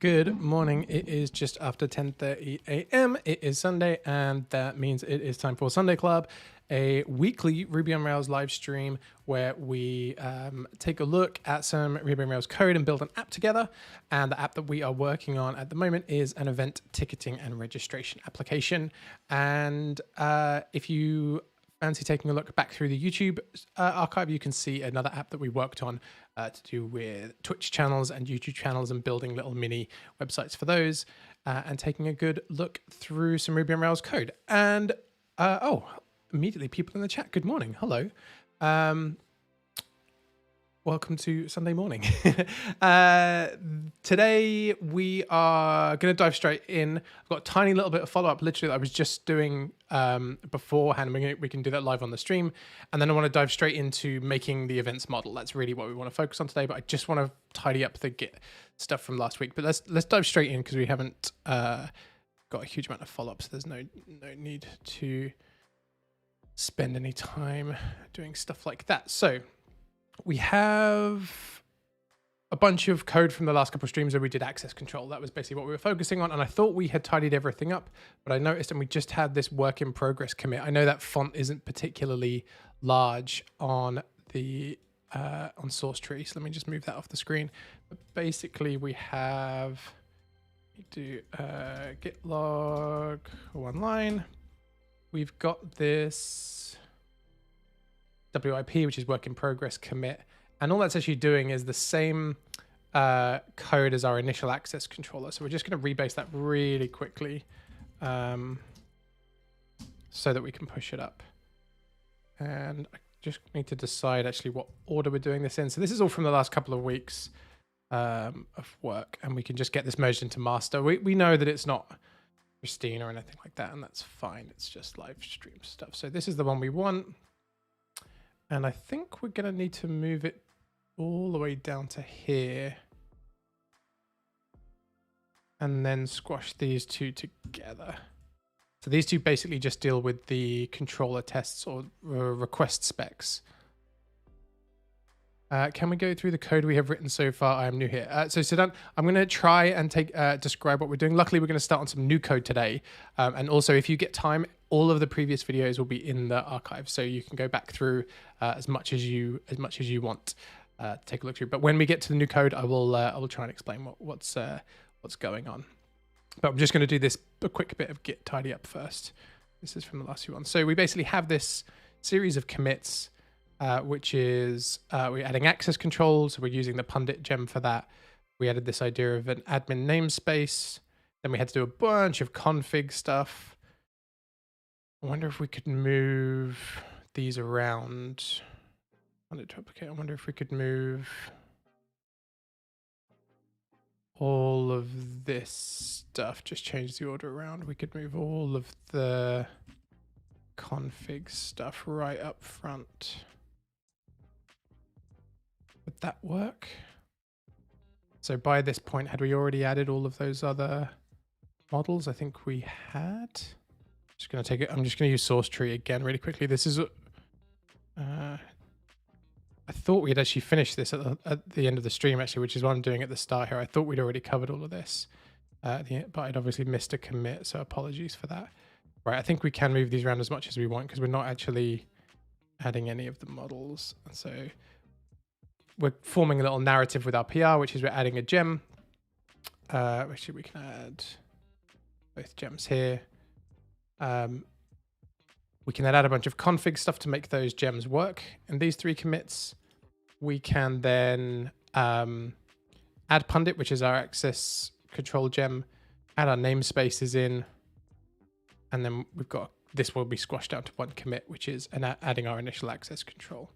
Good morning. It is just after 10:30 a.m. It is Sunday, and that means it is time for Sunday Club, a weekly Ruby on Rails live stream where we take a look at some Ruby on Rails code and build an app together. And the app that we are working on at the moment is an event ticketing and registration application. And if you fancy taking a look back through the YouTube archive, you can see another app that we worked on to do with Twitch channels and YouTube channels and building little mini websites for those and taking a good look through some Ruby on Rails code. And immediately people in the chat, good morning, hello. Welcome to Sunday morning. Today we are going to dive straight in. I've got a tiny little bit of follow-up literally that I was just doing beforehand. We can do that live on the stream. And then I want to dive straight into making the events model. That's really what we want to focus on today, but I just want to tidy up the Git stuff from last week. But let's dive straight in because we haven't got a huge amount of follow-ups. There's no need to spend any time doing stuff like that. So we have a bunch of code from the last couple of streams where we did access control. That was basically what we were focusing on. And I thought we had tidied everything up, but I noticed, and we just had this work in progress commit. I know that font isn't particularly large on the on source tree. So let me just move that off the screen. But basically we have, do git log one line. We've got this WIP, which is work in progress commit. And all that's actually doing is the same code as our initial access controller. So we're just going to rebase that really quickly so that we can push it up. And I just need to decide actually what order we're doing this in. So this is all from the last couple of weeks of work, and we can just get this merged into master. We know that it's not pristine or anything like that, and that's fine. It's just live stream stuff. So this is the one we want. And I think we're going to need to move it all the way down to here. And then squash these two together. So these two basically just deal with the controller tests or request specs. Can we go through the code we have written so far? I am new here. So Siddhant, I'm going to try and describe what we're doing. Luckily, we're going to start on some new code today. And also, if you get time, all of the previous videos will be in the archive, so you can go back through as much as you want to take a look through. But when we get to the new code, I will try and explain what's going on. But I'm just going to do a quick bit of Git tidy up first. This is from the last few ones. So we basically have this series of commits. Which is we're adding access control, so we're using the pundit gem for that. We added this idea of an admin namespace. Then we had to do a bunch of config stuff. I wonder if we could move these around. I wonder if we could move all of this stuff, just change the order around. We could move all of the config stuff right up front. Would that work? So by this point, had we already added all of those other models? I think we had. Just going to take it. I'm just going to use source tree again really quickly. This is I thought we had actually finished this at the end of the stream, actually, which is what I'm doing at the start here. I thought we'd already covered all of this, but I'd obviously missed a commit, so apologies for that. Right, I think we can move these around as much as we want because we're not actually adding any of the models. So we're forming a little narrative with our PR, which is we're adding a gem. Actually, we can add both gems here. We can add a bunch of config stuff to make those gems work. In these three commits, we can then add pundit, which is our access control gem, add our namespaces in, and then we've got, this will be squashed down to one commit, which is adding our initial access control.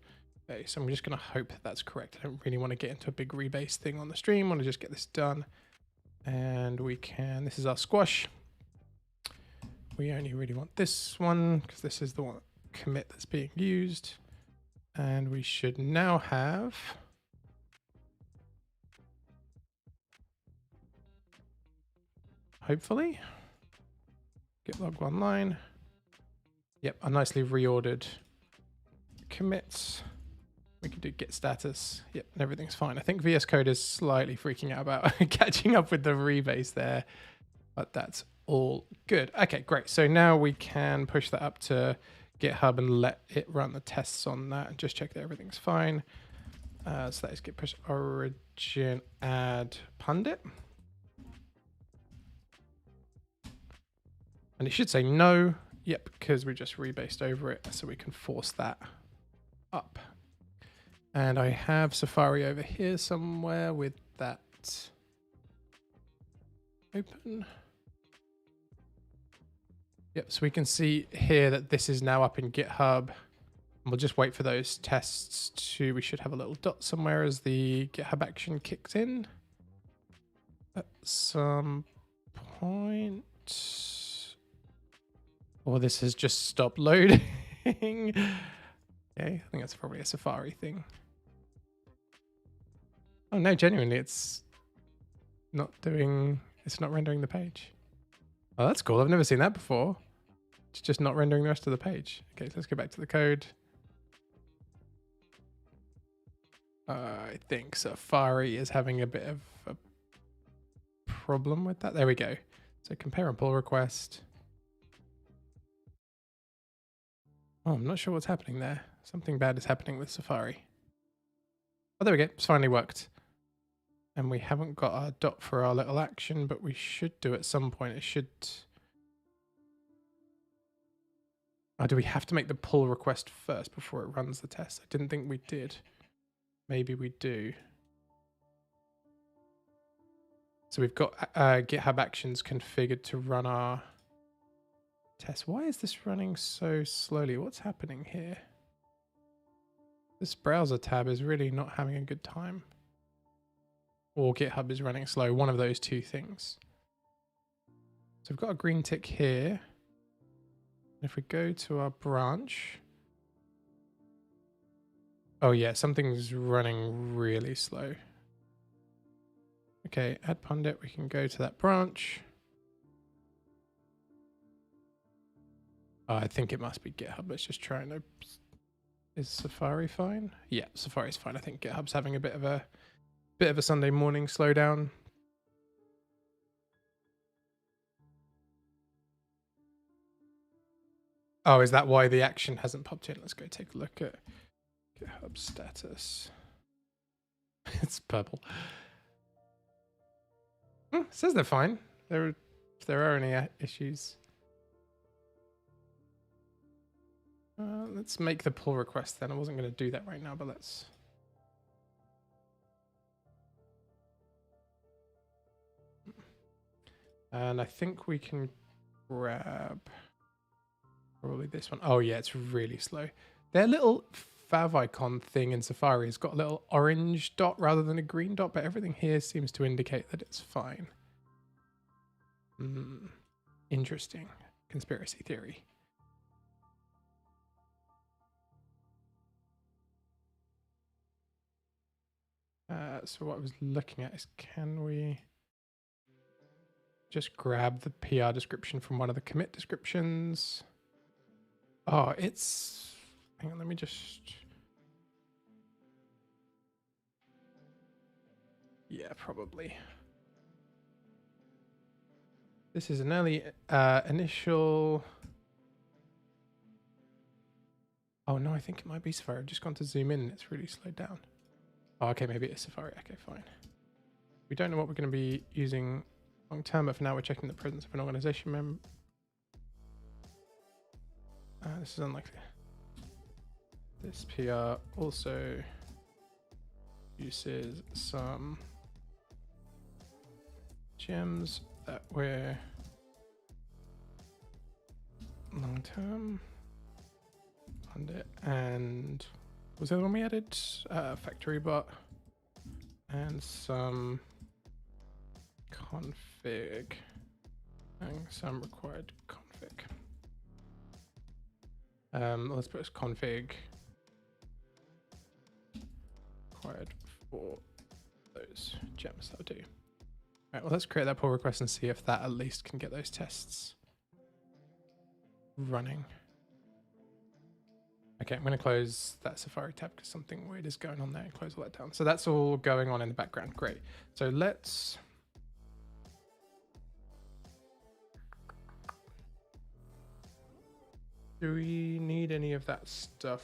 Okay, so I'm just going to hope that that's correct. I don't really want to get into a big rebase thing on the stream. I want to just get this done. And we can, this is our squash. We only really want this one because this is the one commit that's being used. And we should now have hopefully git log one line. Yep, a nicely reordered commits. We can do git status. Yep, and everything's fine. I think VS Code is slightly freaking out about catching up with the rebase there, but that's all good. Okay, great. So now we can push that up to GitHub and let it run the tests on that and just check that everything's fine. So that is git push origin add pundit. And it should say no. Yep, because we just rebased over it, so we can force that up. And I have Safari over here somewhere with that open. Yep, so we can see here that this is now up in GitHub. And we'll just wait for those tests to, we should have a little dot somewhere as the GitHub action kicks in. At some point. Or this has just stopped loading. Okay, I think that's probably a Safari thing. Oh no, genuinely, it's not rendering the page. Oh, that's cool. I've never seen that before. It's just not rendering the rest of the page. Okay, so let's go back to the code. I think Safari is having a bit of a problem with that. There we go. So compare and pull request. Oh, I'm not sure what's happening there. Something bad is happening with Safari. Oh, there we go. It's finally worked. And we haven't got our dot for our little action, but we should do at some point. It should... Oh, do we have to make the pull request first before it runs the test? I didn't think we did. Maybe we do. So we've got GitHub Actions configured to run our test. Why is this running so slowly? What's happening here? This browser tab is really not having a good time. Or GitHub is running slow. One of those two things. So we've got a green tick here. If we go to our branch. Oh yeah, something's running really slow. Okay, add pundit. We can go to that branch. Oh, I think it must be GitHub. Let's just try and open. Is Safari fine? Yeah, Safari's fine. I think GitHub's having a bit of a Sunday morning slowdown. Oh, is that why the action hasn't popped in? Let's go take a look at GitHub status. It's purple. It says they're fine. If there are any issues. Let's make the pull request then. I wasn't going to do that right now, but let's... And I think we can grab probably this one. Oh yeah, it's really slow. Their little favicon thing in Safari has got a little orange dot rather than a green dot, but everything here seems to indicate that it's fine. Interesting. Conspiracy theory. So what I was looking at is, can we just grab the PR description from one of the commit descriptions? Oh, it's... Hang on, let me just... Yeah, probably. This is an early initial... Oh no, I think it might be Safari. I've just gone to zoom in and it's really slowed down. Oh, okay, maybe it's Safari. Okay, fine. We don't know what we're going to be using long term, but for now we're checking the presence of an organization member. This is unlikely. This PR also uses some gems that were long term. And was the other one we added? Factory bot and some config and some required config. Let's put config required for those gems. That'll do. Right, well, let's create that pull request and see if that at least can get those tests running. Okay, I'm going to close that Safari tab because something weird is going on there and close all that down. So that's all going on in the background. Great. So let's... Do we need any of that stuff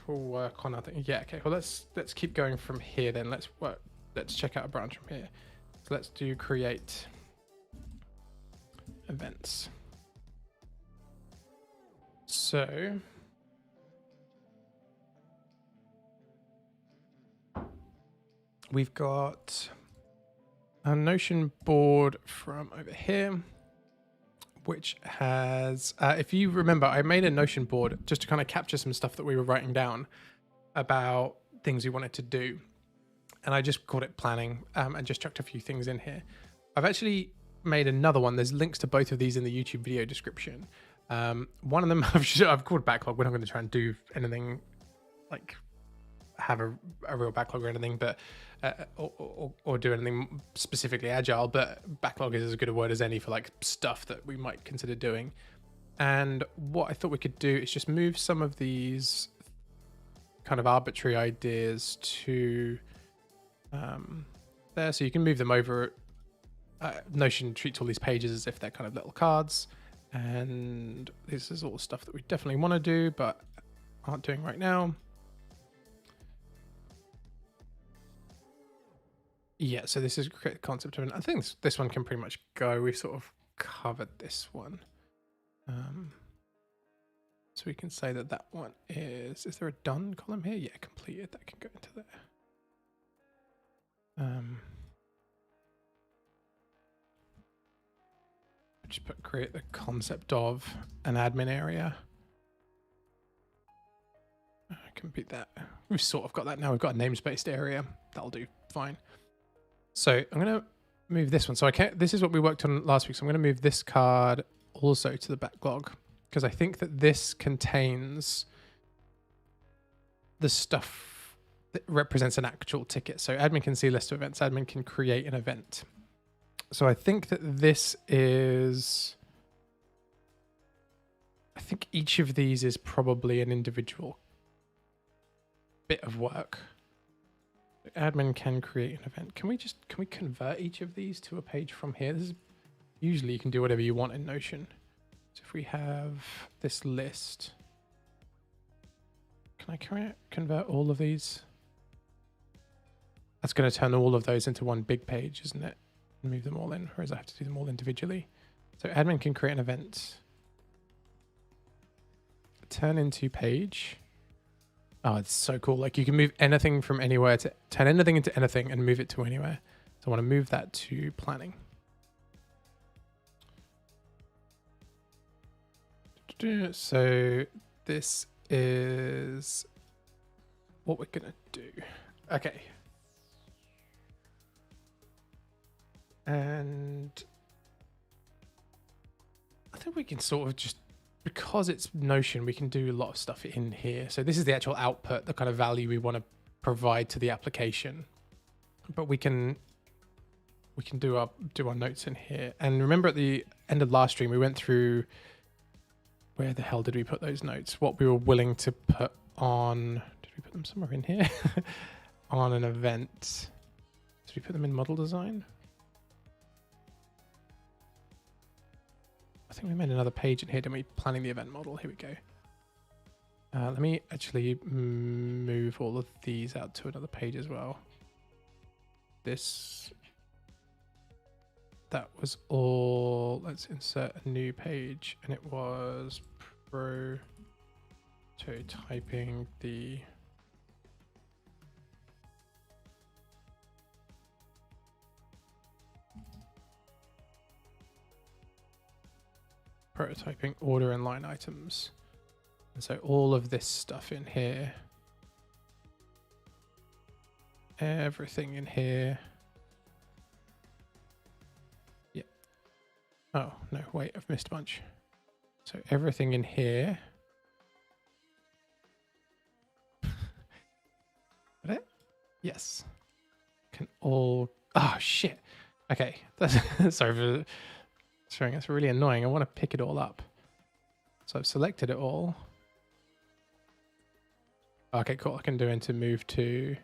to work on? I think, yeah, okay. Well, let's keep going from here then. Let's check out a branch from here. So let's do create events. So we've got a Notion board from over here, which has, if you remember, I made a Notion board just to kind of capture some stuff that we were writing down about things we wanted to do. And I just called it planning and just chucked a few things in here. I've actually made another one. There's links to both of these in the YouTube video description. One of them I've called Backlog. We're not going to try and do anything like have a real backlog or anything, but or do anything specifically agile. But backlog is as good a word as any for like stuff that we might consider doing. And what I thought we could do is just move some of these kind of arbitrary ideas to there, so you can move them over. Notion treats all these pages as if they're kind of little cards. And this is all stuff that we definitely want to do, but aren't doing right now. Yeah, so this is create the concept of, I think this one can pretty much go. We've sort of covered this one. So we can say that that one is there a done column here? Yeah, completed. That can go into there. Just create the concept of an admin area. I can beat that. We've sort of got that now. We've got a namespaced area. That'll do fine. So I'm going to move this one. So this is what we worked on last week. So I'm going to move this card also to the backlog because I think that this contains the stuff that represents an actual ticket. So admin can see a list of events. Admin can create an event. So I think that this is, I think each of these is probably an individual bit of work. Admin can create an event. Can we convert each of these to a page from here? This is, usually you can do whatever you want in Notion. So if we have this list, can I convert all of these? That's going to turn all of those into one big page, isn't it? Move them all in, whereas I have to do them all individually. So admin can create an event. Turn into page. Oh, it's so cool. Like you can move anything from anywhere to turn anything into anything and move it to anywhere. So I want to move that to planning. So this is what we're going to do. Okay. And I think we can sort of just, because it's Notion, we can do a lot of stuff in here. So this is the actual output, the kind of value we want to provide to the application. But we can do our notes in here. And remember at the end of last stream, we went through, where the hell did we put those notes? What we were willing to put on, did we put them somewhere in here? On an event. Did we put them in model design? I think we made another page in here, didn't we? Planning the event model. Here we go. Let me actually move all of these out to another page as well. That was all. Let's insert a new page, and it was prototyping the prototyping order and line items. And so all of this stuff in here, everything in here. Yeah. Oh, no, wait, I've missed a bunch. So everything in here. Got it? Yes. Can all, oh shit. Okay, that's sorry for showing. That's really annoying. I want to pick it all up. So I've selected it all. Okay, cool. I can do into move to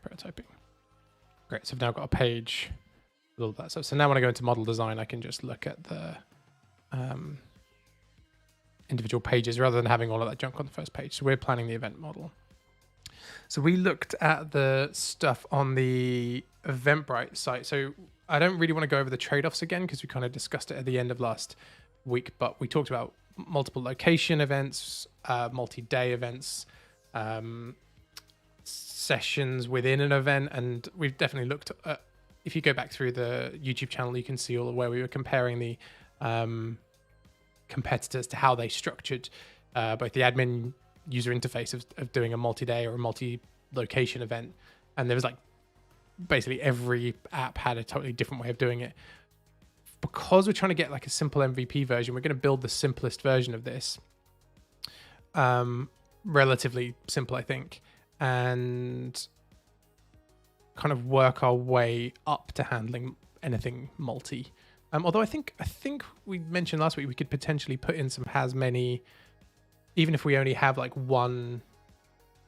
prototyping. Great. So I've now got a page with all that stuff. So now when I go into model design, I can just look at the individual pages rather than having all of that junk on the first page. So we're planning the event model. So we looked at the stuff on the Eventbrite site. So I don't really want to go over the trade-offs again because we kind of discussed it at the end of last week, but we talked about multiple location events, multi-day events, sessions within an event, and we've definitely looked at, if you go back through the YouTube channel, you can see all of where we were comparing the competitors to how they structured both the admin user interface of doing a multi-day or a multi-location event. And there was like basically every app had a totally different way of doing it. Because we're trying to get like a simple MVP version, we're going to build the simplest version of this. Relatively simple, I think, and kind of work our way up to handling anything multi. Although I think we mentioned last week we could potentially put in some has many, even if we only have like one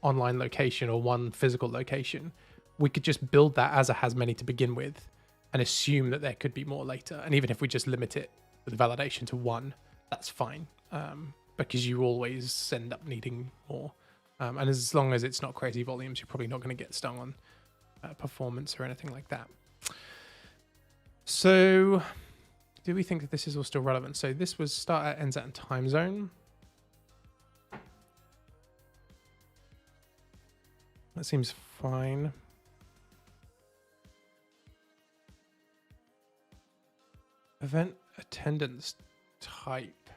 online location or one physical location, we could just build that as a has many to begin with and assume that there could be more later. And even if we just limit it with validation to one, that's fine, because you always end up needing more. And as long as it's not crazy volumes, you're probably not going to get stung on performance or anything like that. So do we think that this is all still relevant? So this was start at, ends at, and time zone. That seems fine. Event attendance type.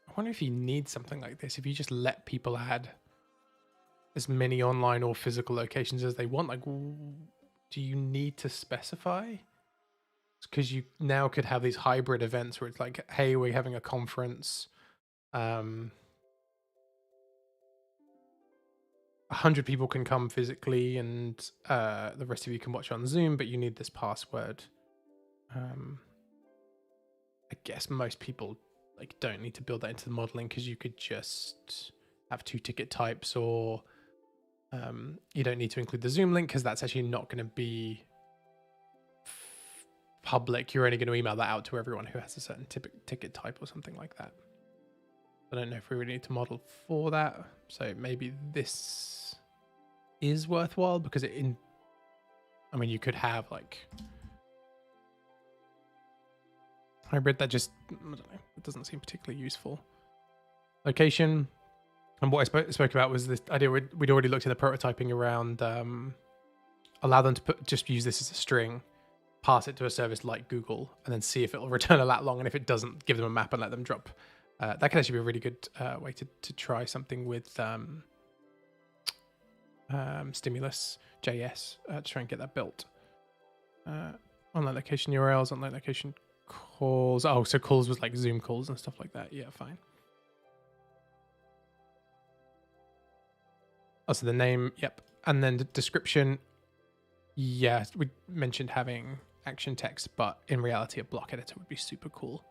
I wonder if you need something like this. If you just let people add as many online or physical locations as they want, like, do you need to specify? Because you now could have these hybrid events where it's like, hey, we're having a conference. 100 people can come physically and the rest of you can watch on Zoom, but you need this password. I guess most people like don't need to build that into the modeling because you could just have 2 ticket types, or you don't need to include the Zoom link because that's actually not going to be public. You're only going to email that out to everyone who has a certain ticket type or something like that. I don't know if we really need to model for that. So maybe this is worthwhile because I mean, you could have like hybrid that just, I don't know, it doesn't seem particularly useful. Location. And what I spoke about was this idea we'd already looked at the prototyping around allow them to just use this as a string, pass it to a service like Google, and then see if it'll return a lat long. And if it doesn't, give them a map and let them drop. That could actually be a really good way to try something with Stimulus JS to try and get that built. Online location URLs, online location calls. Oh, so calls was like Zoom calls and stuff like that. Yeah, fine. Oh, so the name, yep. And then the description, yeah, we mentioned having action text, but in reality, a block editor would be super cool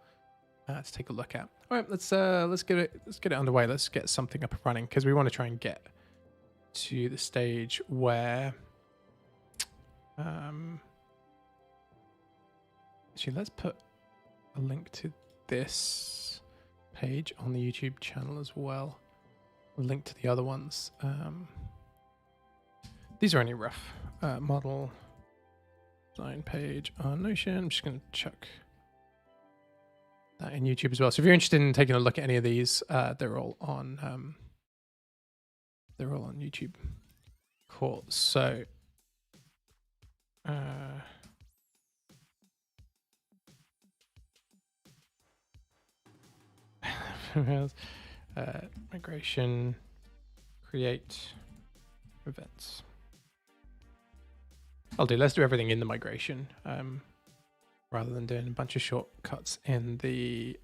to take a look at. All right, let's get it underway. Let's get something up and running because we want to try and get to the stage where, actually, let's put a link to this page on the YouTube channel as well. We'll link to the other ones. These are only rough. Model design page on Notion. I'm just going to chuck that in YouTube as well. So if you're interested in taking a look at any of these, they're all on YouTube. Cool. So migration, create events. Let's do everything in the migration rather than doing a bunch of shortcuts in the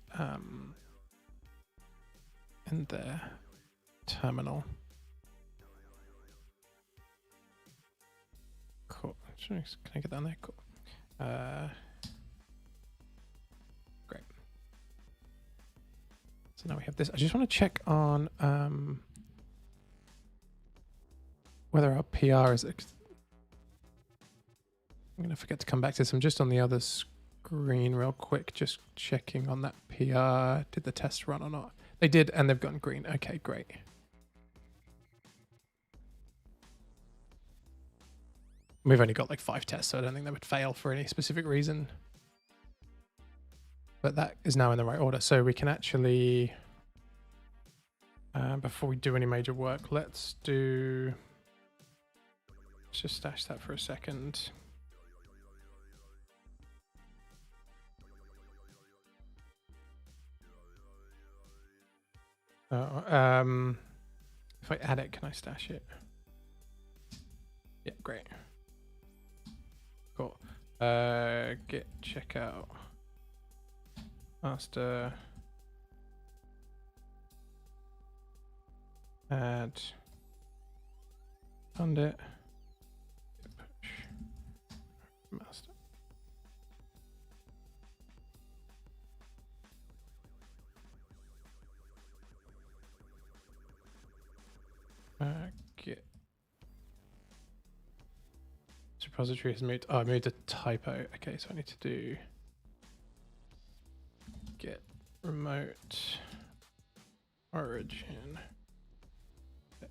terminal. Can I get down there? Cool. Great. So now we have this. I just want to check on whether our PR is. I'm going to forget to come back to this. I'm just on the other screen real quick, just checking on that PR. Did the test run or not? They did, and they've gotten green. Okay, great. We've only got like 5 tests, so I don't think they would fail for any specific reason. But that is now in the right order. So we can actually, before we do any major work, let's just stash that for a second. If I add it, can I stash it? Yeah, great. Cool. Git checkout. Master. Add. Fund it. Push. Master. Git. This repository has moved. Oh, I moved a typo. Okay, so I need to do git remote origin. Set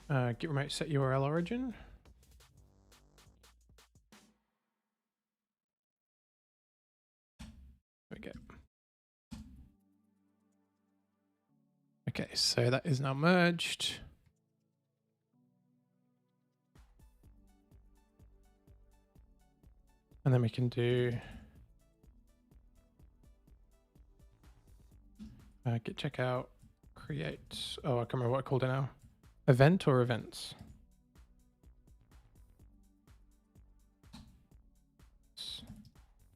URL. Git remote set URL origin. There we go. Okay, so that is now merged. And then we can do git checkout, create. Oh, I can't remember what I called it now. Event or events?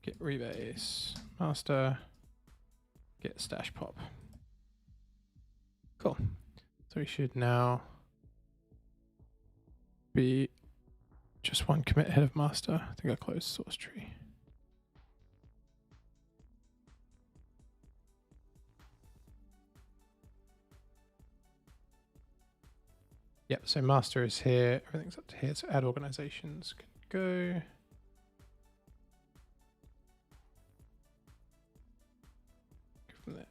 Git rebase, master, git stash pop. Cool. So we should now be just one commit ahead of master. I think I closed source tree. Yep, so master is here. Everything's up to here. So add organizations can go. From there.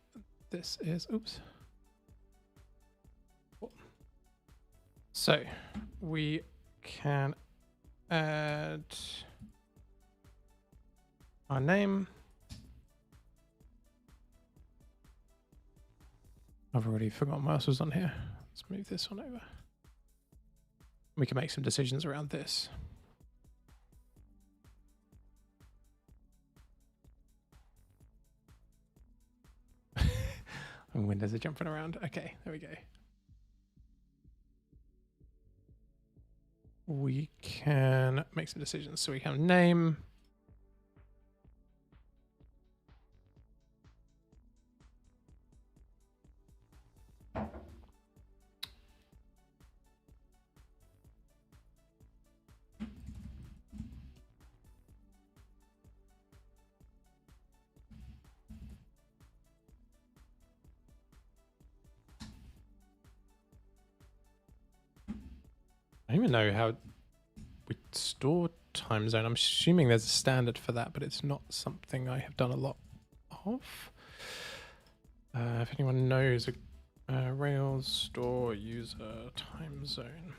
This is, oops. So we can add our name. I've already forgotten what else was on here. Let's move this one over. We can make some decisions around this. And windows are jumping around. Okay, there we go. We can make some decisions. So we have name. I don't even know how we store time zone. I'm assuming there's a standard for that, but it's not something I have done a lot of. If anyone knows a Rails store user time zone.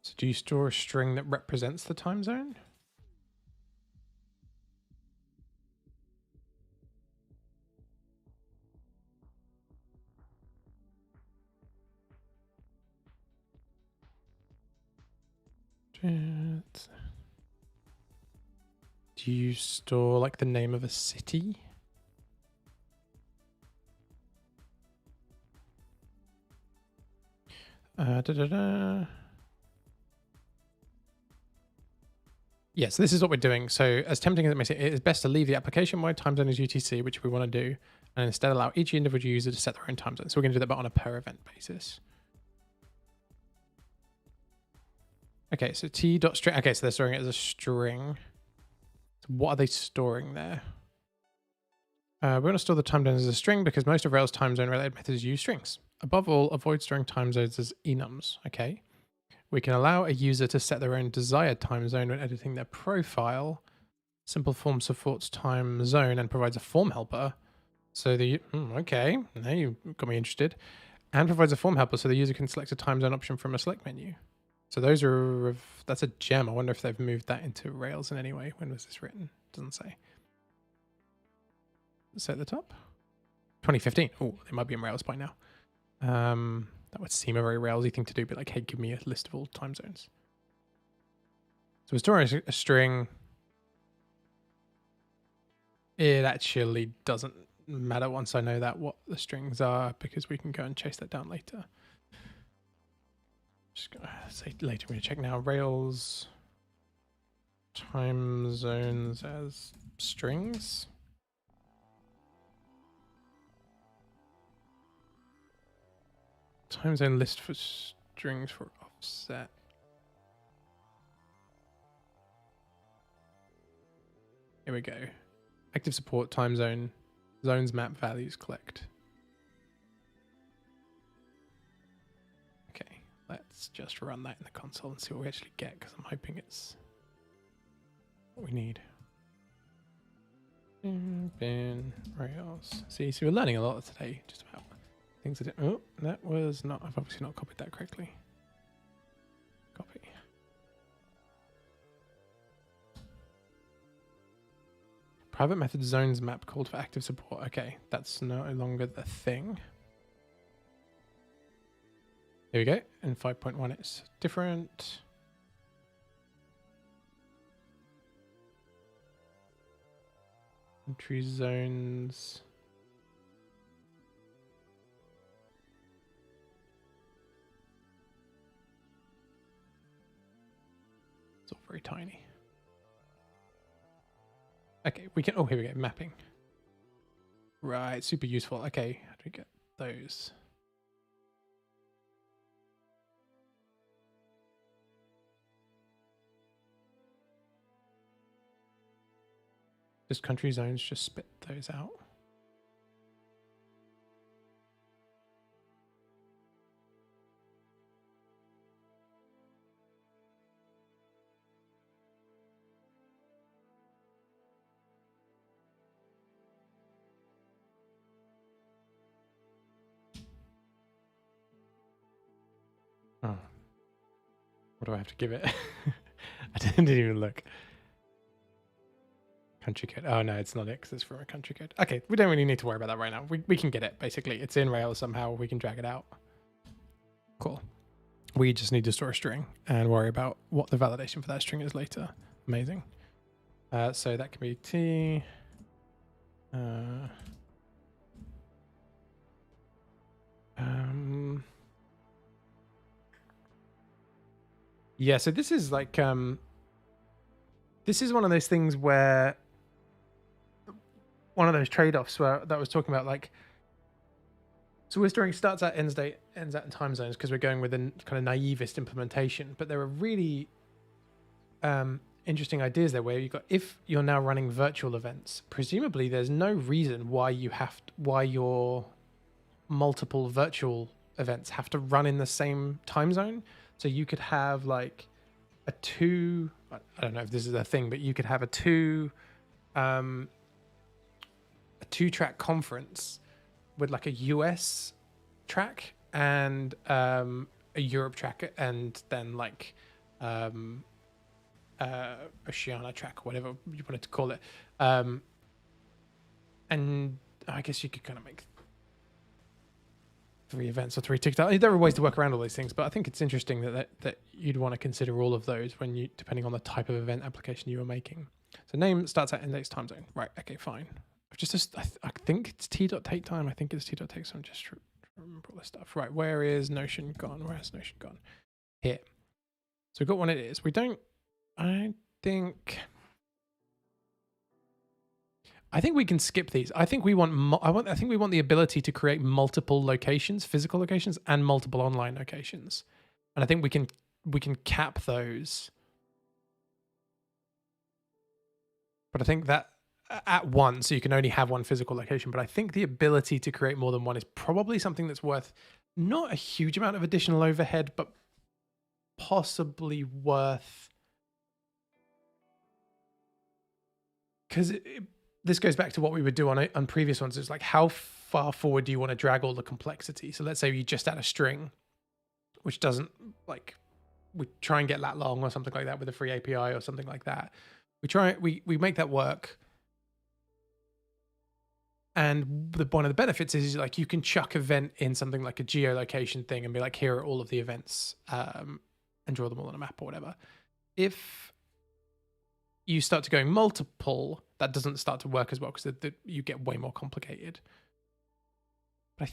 So do you store a string that represents the time zone? Do you store like the name of a city? Yeah, so this is what we're doing. So as tempting as it may seem, it is best to leave the application-wide time zone as UTC, which we want to do, and instead allow each individual user to set their own time zone. So we're going to do that, but on a per event basis. Okay, so t.string. Okay, so they're storing it as a string. So what are they storing there? We want to store the time zone as a string because most of Rails time zone related methods use strings. Above all, avoid storing time zones as enums. Okay. We can allow a user to set their own desired time zone when editing their profile. Simple form supports time zone and provides a form helper. So the okay, now you got me interested. And provides a form helper so the user can select a time zone option from a select menu. So those are, that's a gem. I wonder if they've moved that into Rails in any way. When was this written? Doesn't say. Set at the top. 2015. Oh, they might be in Rails by now. That would seem a very Railsy thing to do, but like, hey, give me a list of all time zones. So we're storing a string. It actually doesn't matter once I know that what the strings are, because we can go and chase that down later. Just gonna say later, we're gonna check now. Rails time zones as strings. Time zone list for strings for offset. Here we go. Active support time zone zones map values collect. Okay, let's just run that in the console and see what we actually get, because I'm hoping it's what we need. Bin Rails. See, we're learning a lot today, just about things that. Oh, that was not. I've obviously not copied that correctly. Copy. Private method zones map called for active support. Okay, that's no longer the thing. Here we go. In 5.1, it's different. Entry zones. It's all very tiny. Okay, we can, oh, here we go, mapping. Right, super useful. Okay, how do we get those? Just country zones, just spit those out. Oh. What do I have to give it? I didn't even look. Country code. Oh no, it's not it because it's from a country code. Okay, we don't really need to worry about that right now. We can get it, basically. It's in Rails somehow. We can drag it out. Cool. We just need to store a string and worry about what the validation for that string is later. Amazing. So that can be T. Yeah, so this is like this is one of those things where one of those trade-offs where that I was talking about, like, so we're storing starts at, ends at, and time zones because we're going with a kind of naivest implementation, but there are really interesting ideas there where you've got, if you're now running virtual events, presumably there's no reason why why your multiple virtual events have to run in the same time zone. So you could have like I don't know if this is a thing, but you could have a two-track conference with like a US track and a Europe track, and then like Oceania track, whatever you wanted to call it. And I guess you could kind of make 3 events or 3 TikTok. There are ways to work around all these things, but I think it's interesting that you'd want to consider all of those when you, depending on the type of event application you are making. So name starts at index time zone. Right. Okay. Fine. I think it's t.take time. I think it's t.take. So I'm just remember all this stuff. Right. Where is Notion gone? Where has Notion gone? Here. So we've got one. It is. We don't. I think we can skip these. I think we want I think we want the ability to create multiple locations, physical locations, and multiple online locations. And I think we can cap those. But I think that at once, so you can only have one physical location. But I think the ability to create more than one is probably something that's worth not a huge amount of additional overhead, but possibly worth, because this goes back to what we would do on previous ones. It's like, how far forward do you want to drag all the complexity? So let's say you just add a string, which doesn't, like, we try and get that long or something like that with a free API or something like that. We make that work. And one of the benefits is like, you can chuck event in something like a geolocation thing and be like, here are all of the events, and draw them all on a map or whatever. If you start to going multiple, that doesn't start to work as well, because you get way more complicated. But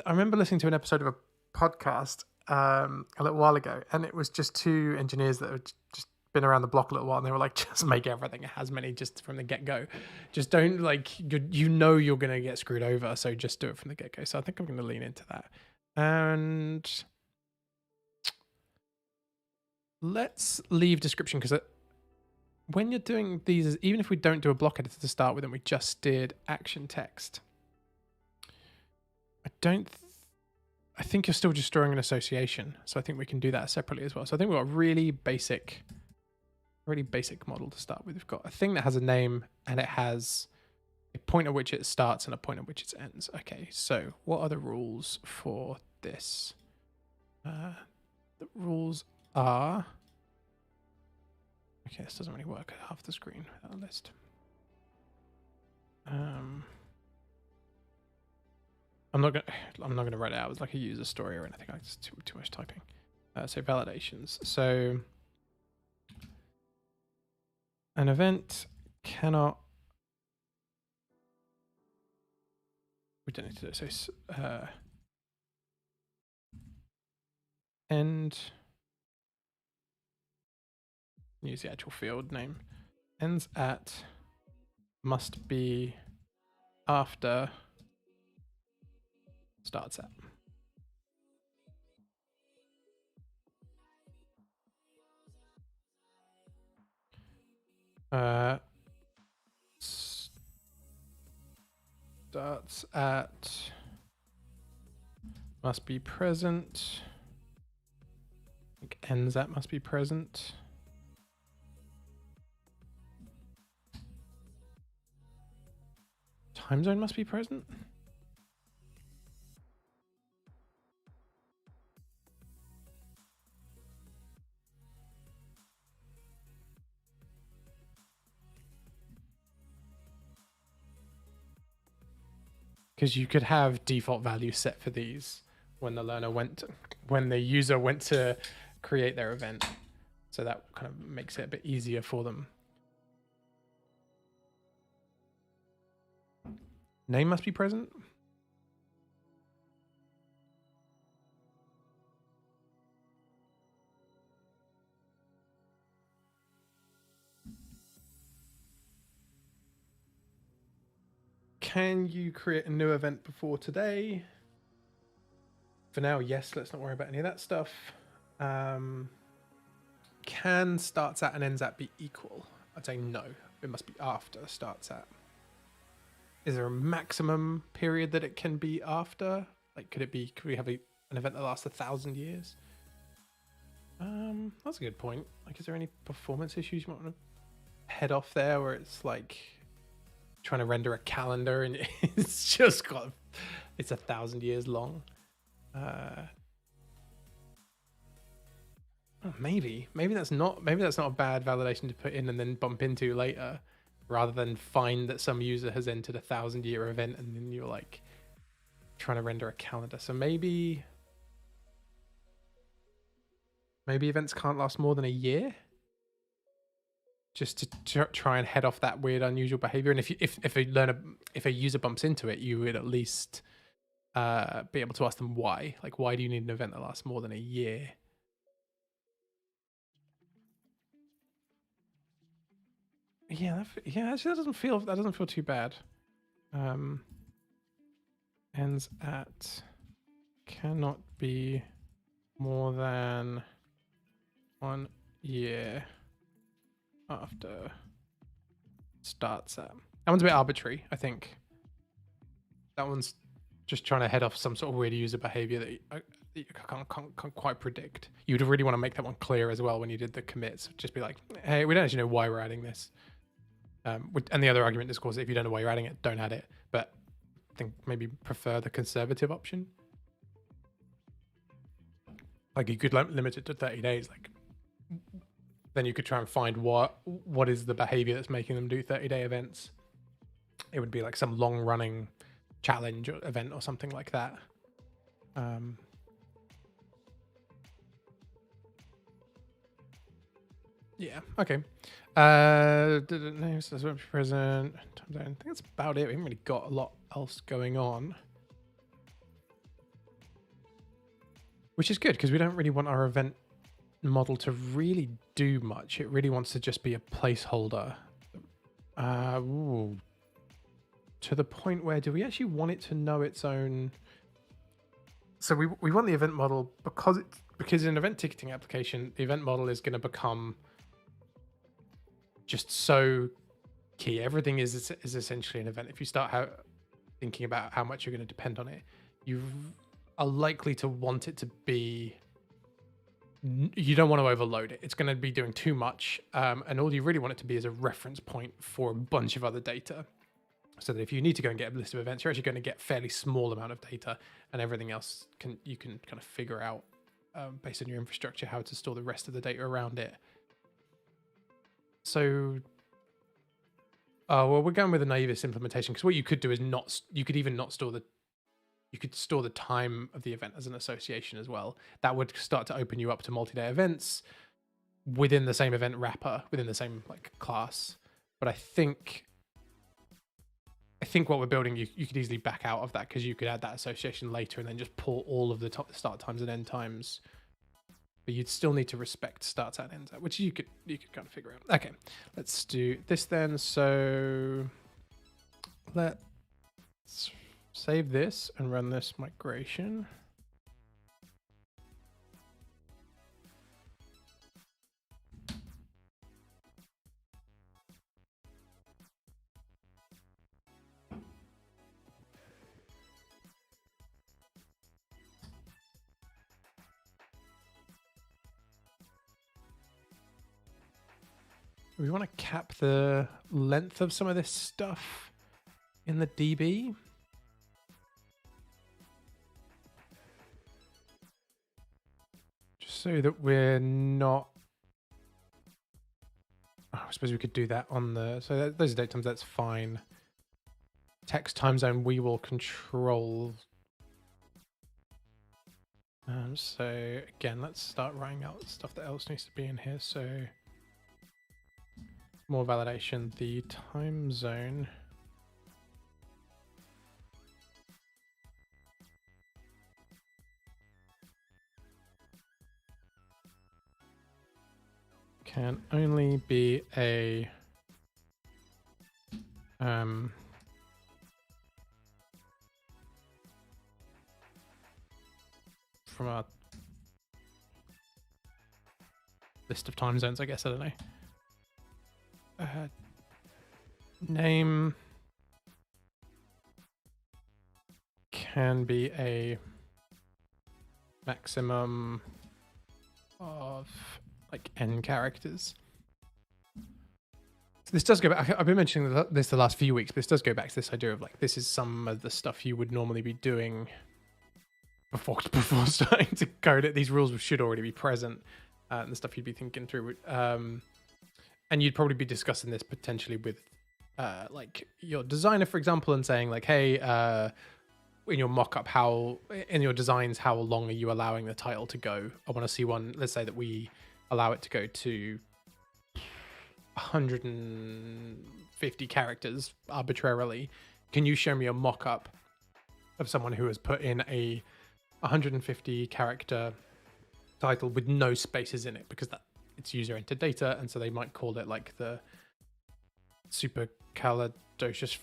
I remember listening to an episode of a podcast a little while ago, and it was just two engineers that had just been around the block a little while, and they were like, just make everything as many just from the get-go. Just don't, like, you're going to get screwed over, so just do it from the get-go. So I think I'm going to lean into that. And let's leave description, because when you're doing these, even if we don't do a block editor to start with and we just did action text, I think you're still just drawing an association. So I think we can do that separately as well. So I think we've got a really basic model to start with. We've got a thing that has a name, and it has a point at which it starts and a point at which it ends. Okay, so what are the rules for this? The rules are... Okay, this doesn't really work at half the screen without a list. I'm not gonna write it out as like a user story or anything. It's too much typing. So validations. So an event cannot. We don't need to do it. So end. Use the actual field name. Ends at must be after starts at. Starts at must be present. I think ends at must be present. Time zone must be present. Because you could have default values set for these when the user went to create their event. So that kind of makes it a bit easier for them. Name must be present. Can you create a new event before today? For now, yes, let's not worry about any of that stuff. Can starts at and ends at be equal? I'd say no. It must be after starts at. Is there a maximum period that it can be after? Like, could we have an event that lasts 1,000 years? That's a good point. Like, is there any performance issues you might want to head off there, where it's like trying to render a calendar and it's 1,000 years long? Maybe that's not a bad validation to put in and then bump into later, rather than find that some user has entered 1,000-year event and then you're like trying to render a calendar. So maybe events can't last more than a year, just to try and head off that weird, unusual behavior. And if a user bumps into it, you would at least be able to ask them why. Like, why do you need an event that lasts more than a year? Yeah, actually that doesn't feel too bad. Ends at cannot be more than 1 year after starts at. That one's a bit arbitrary, I think. That one's just trying to head off some sort of weird user behavior that you can't quite predict. You'd really want to make that one clear as well when you did the commits. Just be like, hey, we don't actually know why we're adding this. And the other argument is, of course, if you don't know why you're adding it, don't add it. But I think maybe prefer the conservative option. Like you could limit it to 30 days. Like then you could try and find what is the behavior that's making them do 30-day events. It would be like some long running challenge or event or something like that. Yeah. Okay. Names present. I think that's about it. We haven't really got a lot else going on, which is good because we don't really want our event model to really do much. It really wants to just be a placeholder. To the point where, do we actually want it to know its own? So we want the event model because in an event ticketing application, the event model is going to become just so key. Everything is essentially an event. If you start thinking about how much you're going to depend on it, you are likely to want it to be. You don't want to overload it. It's going to be doing too much, and all you really want it to be is a reference point for a bunch of other data. So that if you need to go and get a list of events, you're actually going to get a fairly small amount of data, and everything else you can kind of figure out based on your infrastructure how to store the rest of the data around it. So, well, we're going with a naivest implementation because what you could do is you could store the time of the event as an association as well. That would start to open you up to multi-day events within the same event wrapper, within the same like class. But I think what we're building, you could easily back out of that because you could add that association later and then just pull all of the start times and end times. But you'd still need to respect starts and ends, which you could kind of figure out. Okay, let's do this then. So let's save this and run this migration. We want to cap the length of some of this stuff in the DB. Just so that we're not... Oh, I suppose we could do that on the... So those are date times, that's fine. Text time zone, we will control. So again, let's start writing out stuff that else needs to be in here. So... more validation, the time zone can only be a from a list of time zones, I guess. I don't know. Name can be a maximum of like n characters. So this does go back. I've been mentioning this the last few weeks, but this does go back to this idea of like, this is some of the stuff you would normally be doing before starting to code it. These rules should already be present, and the stuff you'd be thinking through. And you'd probably be discussing this potentially with like your designer, for example, and saying like, hey, in your mock-up, in your designs, how long are you allowing the title to go? I want to see one. Let's say that we allow it to go to 150 characters arbitrarily. Can you show me a mock-up of someone who has put in a 150 character title with no spaces in it, because it's user entered data, and so they might call it like the supercalidocious.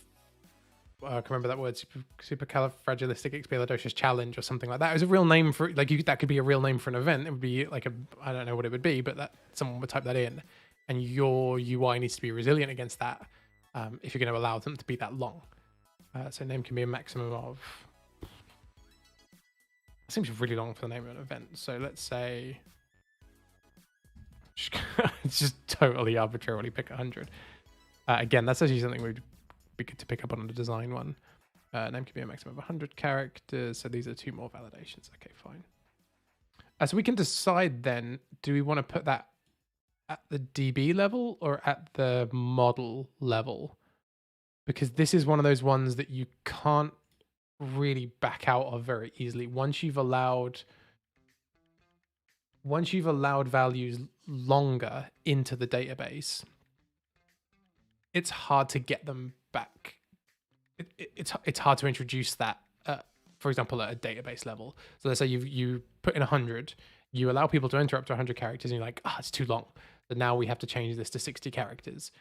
I can't remember that word. Supercalifragilisticexpialidocious challenge or something like that. It was a real name for like that could be a real name for an event. It would be like I don't know what it would be, but that someone would type that in, and your UI needs to be resilient against that if you're going to allow them to be that long. So name can be a maximum of. It seems really long for the name of an event. So let's say it's just totally arbitrarily pick 100. Again, that's actually something we'd be good to pick up on the design one. Name can be a maximum of 100 characters. So these are 2 more validations. Okay, fine. So we can decide then, do we want to put that at the DB level or at the model level? Because this is one of those ones that you can't really back out of very easily. Once you've allowed values longer into the database, it's hard to get them back. It's hard to introduce that, for example, at a database level. So let's say you put in 100, you allow people to enter up to 100 characters, and you're like, it's too long. So now we have to change this to 60 characters.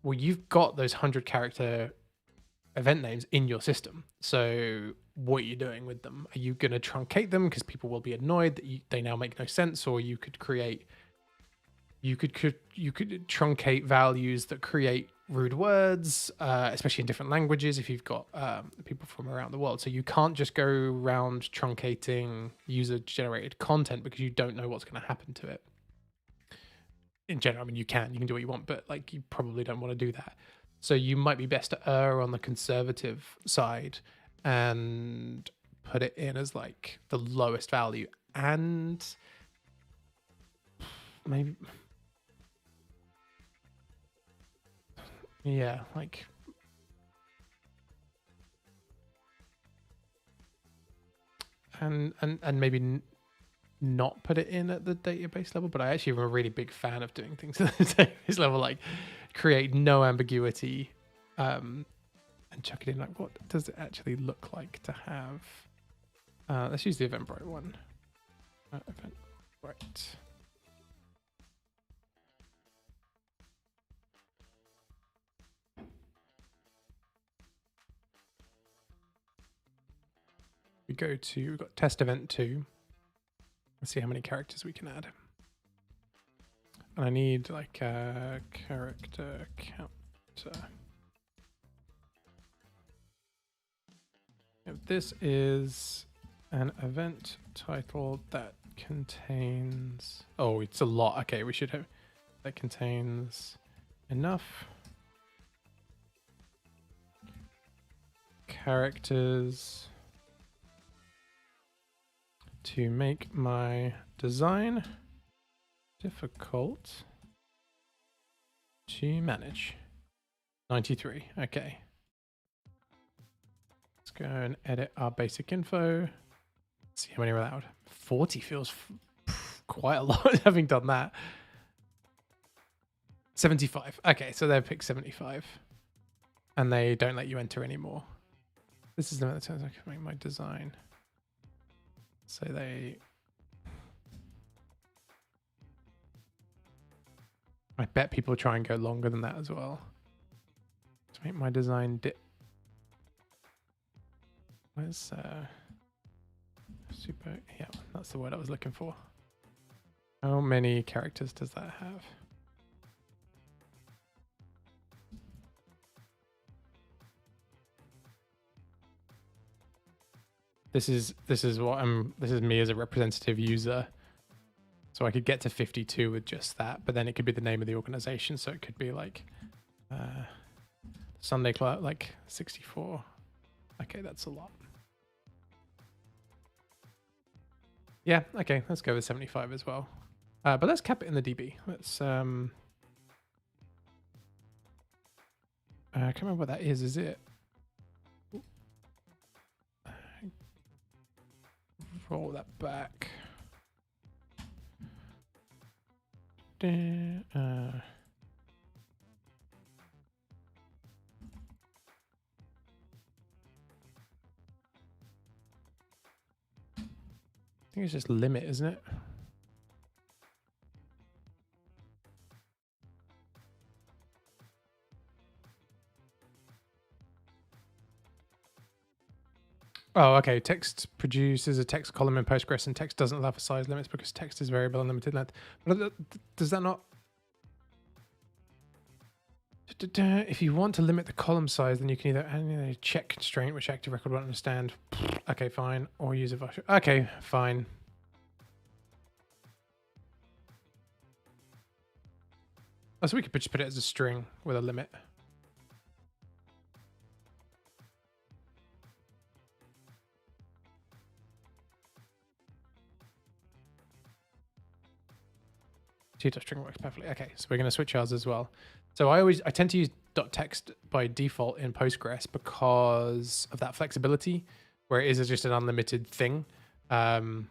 Well, you've got those 100 character event names in your system. So what are you doing with them? Are you going to truncate them because people will be annoyed that they now make no sense? Or you could truncate values that create rude words, especially in different languages if you've got people from around the world. So you can't just go around truncating user-generated content because you don't know what's going to happen to it. In general, I mean, you can do what you want, but like you probably don't want to do that. So you might be best to err on the conservative side and put it in as like the lowest value, and maybe, yeah, like and maybe not put it in at the database level. But I actually am a really big fan of doing things at the database level, like create no ambiguity, and chuck it in. Like, what does it actually look like to have? Let's use the Eventbrite one. Eventbrite. We go to, we've got test event 2. Let's see how many characters we can add. And I need like a character counter. If this is an event title that contains, it's a lot. Okay, we should have, that contains enough characters to make my design difficult to manage. 93. Okay. Let's go and edit our basic info. See how many we're allowed. 40 feels quite a lot having done that. 75. Okay, so they pick 75. And they don't let you enter anymore. This is the amount of times I can make my design. So I bet people try and go longer than that as well. To make my design where's super, yeah, that's the word I was looking for. How many characters does that have? This is me as a representative user. So I could get to 52 with just that, but then it could be the name of the organization. So it could be like Sunday Club, like 64. Okay, that's a lot. Yeah, okay, let's go with 75 as well. But let's cap it in the DB. Let's I can't remember what that is. Is it? Roll that back. I think it's just limit, isn't it? Oh, okay. Text produces a text column in Postgres, and text doesn't allow for size limits because text is variable and limited length. But does that not? If you want to limit the column size, then you can either add a check constraint, which active record won't understand. Okay, fine. Or use a function. Okay, fine. Oh, so we could just put it as a string with a limit. T.string works perfectly. Okay, so we're going to switch ours as well. So I tend to use .text by default in Postgres because of that flexibility, where it is just an unlimited thing. And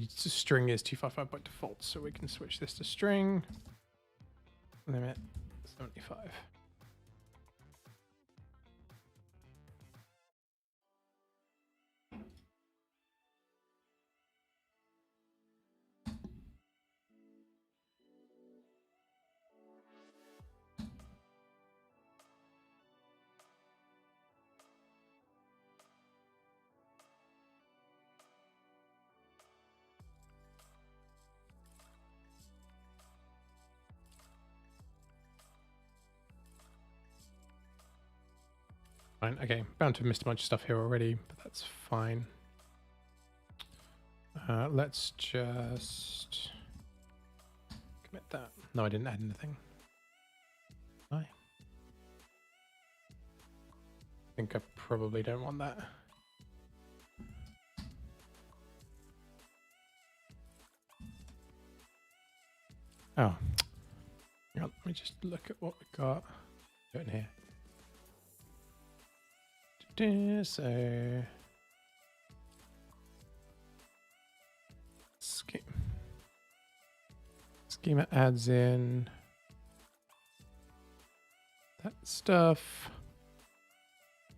string is 255 by default, so we can switch this to string. Limit 75. Fine. Okay, bound to have missed a bunch of stuff here already, but that's fine. Let's just commit that. No, I didn't add anything. I think I probably don't want that. Oh, hang on, let me just look at what we got in here. So schema adds in that stuff,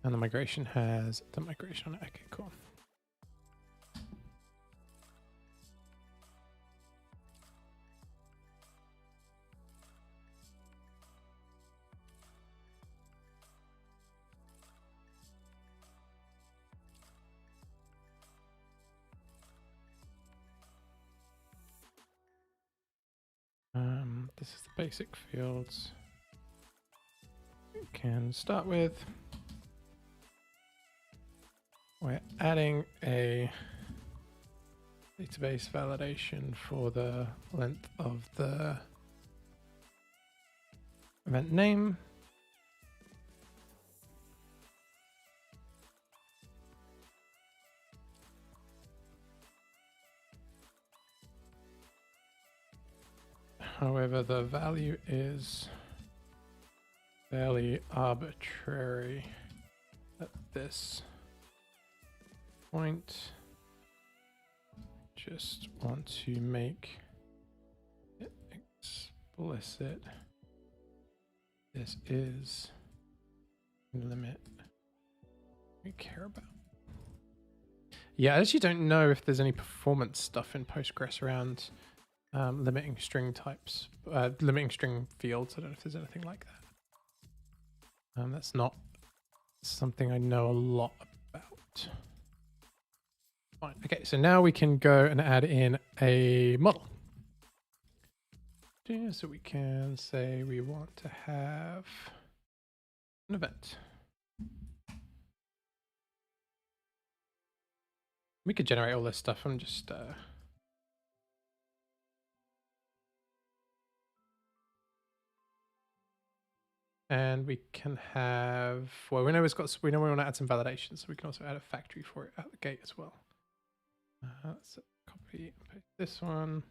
and the migration has the migration on it. Okay, cool. This is the basic fields we can start with. We're adding a database validation for the length of the event name. However, the value is fairly arbitrary at this point. Just want to make it explicit. This is the limit we care about. Yeah, I actually don't know if there's any performance stuff in Postgres around limiting string types, limiting string fields. I don't know if there's anything like that. That's not something I know a lot about. Fine. Okay, so now we can go and add in a model. So we can say we want to have an event. We could generate all this stuff. I'm just and we can have, well, we know we know we want to add some validations, so we can also add a factory for it out the gate as well. Let's copy and paste this one.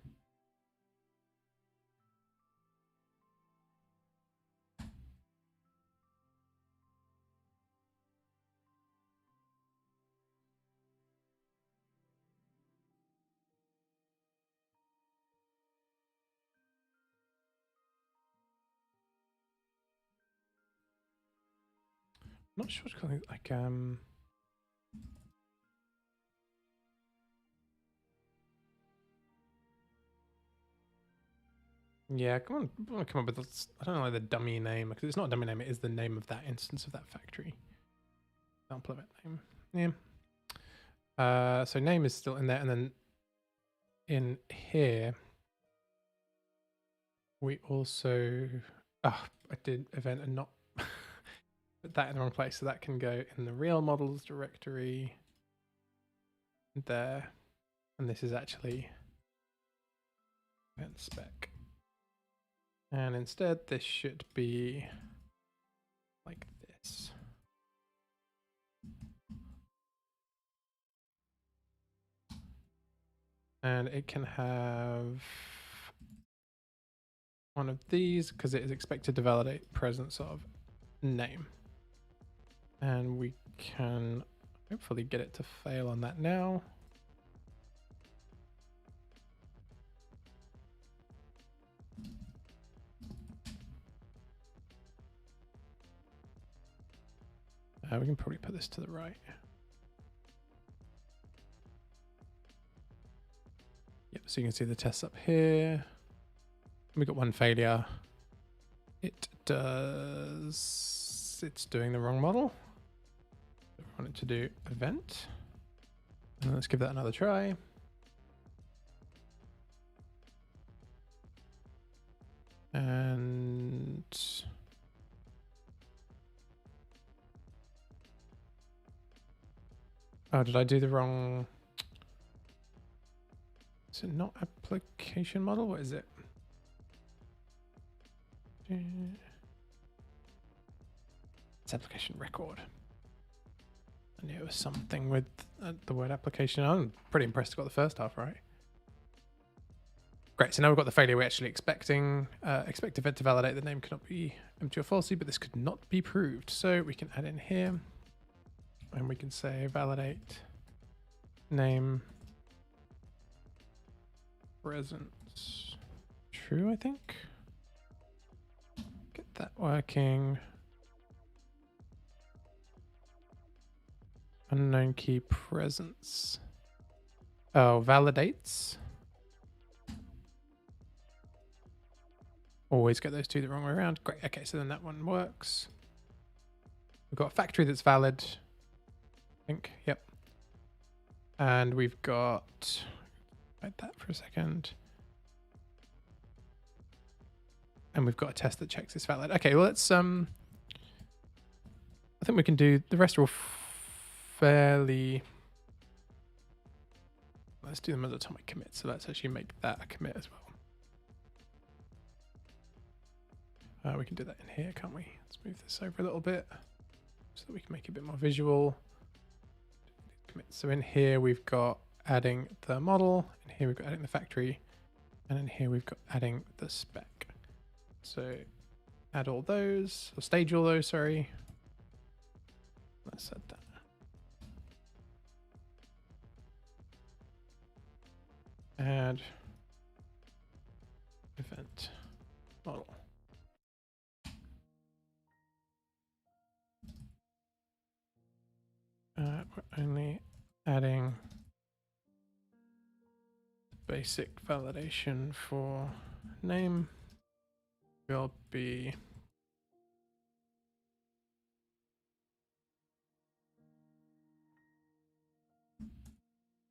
I'm not sure what's calling it, like yeah, come on with this. I don't know, like the dummy name, because it's not a dummy name, it is the name of that instance of that factory. Example event name. Yeah. So name is still in there, and then in here we also I did event and not put that in the wrong place, so that can go in the real models directory there, and this is actually event spec, and instead this should be like this. And it can have one of these because it is expected to validate presence of name. And we can hopefully get it to fail on that now. We can probably put this to the right. Yep, so you can see the tests up here. We got one failure. It's doing the wrong model. We want it to do event. And let's give that another try. And oh, did I do the wrong? Is it not application model? What is it? It's application record. I knew it was something with the word application. I'm pretty impressed I got the first half right. Great, so now we've got the failure we're actually expecting. Expect event to validate the name cannot be empty or falsy, but this could not be proved. So we can add in here, and we can say validate name presence true, I think. Get that working. Unknown key presence. Oh, validates. Always get those two the wrong way around. Great. Okay, so then that one works. We've got a factory that's valid. I think. Yep. And we've got. Wait that for a second. And we've got a test that checks it's valid. Okay, well let's I think we can do the rest are all fairly. Let's do them as atomic commit. So let's actually make that a commit as well. We can do that in here, can't we? Let's move this over a little bit so that we can make it a bit more visual. So in here we've got adding the model, in here we've got adding the factory, and in here we've got adding the spec. So add all those, or stage all those, sorry. Let's set that. Add event model. We're only adding the basic validation for name. Will be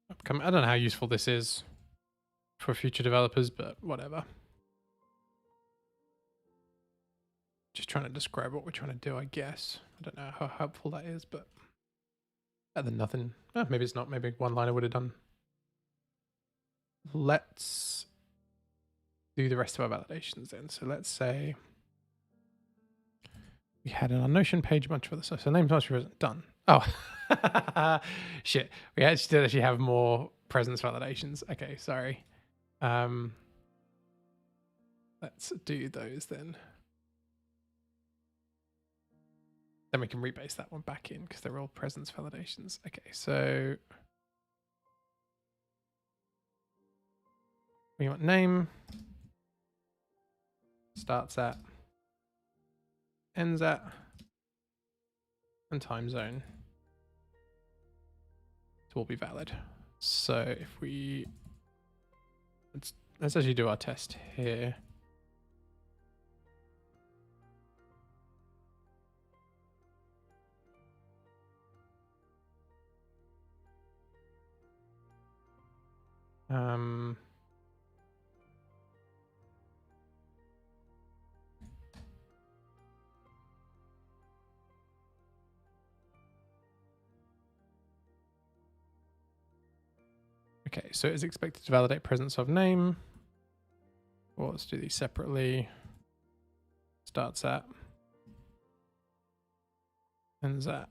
upcoming. I don't know how useful this is for future developers, but whatever. Just trying to describe what we're trying to do, I guess. I don't know how helpful that is, but better than nothing. Maybe it's not. Maybe one line I would have done. Let's do the rest of our validations then. So let's say we had an Notion page, a bunch of other stuff. So name transfer isn't done. Oh, shit. We actually did actually have more presence validations. Okay, sorry. Let's do those then. Then we can rebase that one back in because they're all presence validations. Okay, so we want name, starts at, ends at, and time zone to all be valid. So if we let's actually do our test here. Um, okay, so it's expected to validate presence of name. Well, let's do these separately. Starts at, ends at.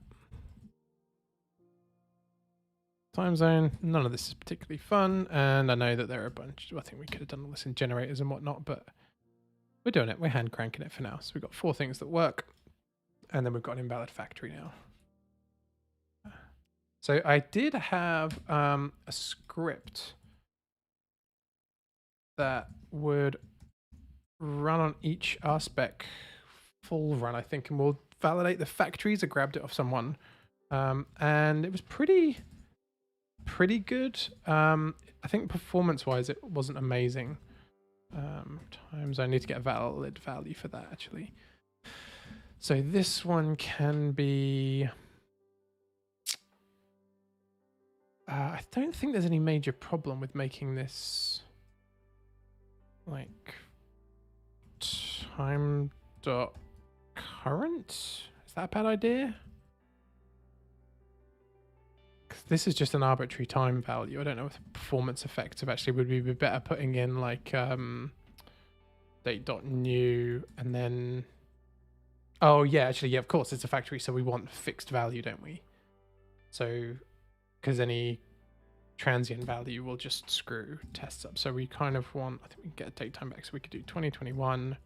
Time zone. None of this is particularly fun, and I know that there are a bunch. I think we could have done all this in generators and whatnot, but we're doing it. We're hand cranking it for now. So we've got 4 things that work, and then we've got an invalid factory now. So I did have a script that would run on each RSpec full run, I think, and we'll validate the factories. I grabbed it off someone, and it was pretty good. I think performance-wise, it wasn't amazing. Times I need to get a valid value for that, actually. So this one can be... I don't think there's any major problem with making this like time dot current. Is that a bad idea? Because this is just an arbitrary time value. I don't know if the performance effects of actually would be better putting in like date dot new and then. Oh yeah, actually yeah, of course it's a factory, so we want fixed value, don't we? So because any transient value will just screw tests up. So we kind of want, I think we can get a date time back, so we could do 2021.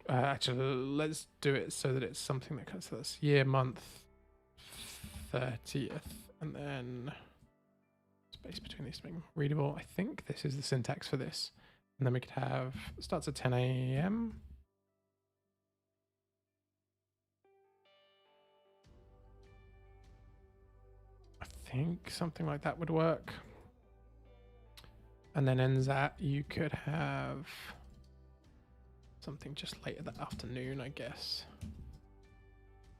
Actually, let's do it so that it's something that cuts this year, month, 30th, and then space between these to make them readable. I think this is the syntax for this. And then we could have, starts at 10 a.m. I think something like that would work. And then ends at, you could have something just later that afternoon, I guess.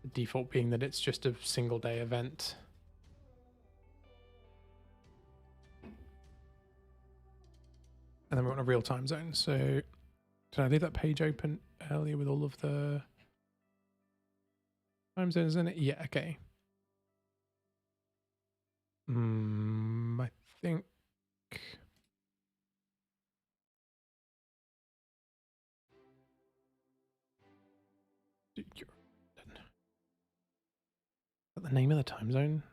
The default being that it's just a single day event. And then we want a real time zone. So did I leave that page open earlier with all of the time zones in it? Yeah, okay. I think the name of the time zone.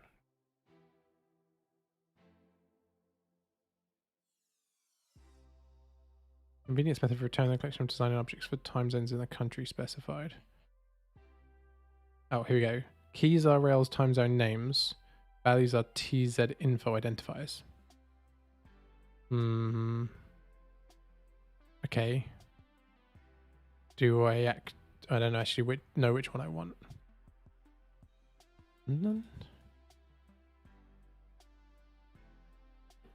Convenience method for returning the collection of designing objects for time zones in the country specified. Oh, here we go. Keys are Rails time zone names. Values are TZ info identifiers. Okay. Do I don't actually know which one I want.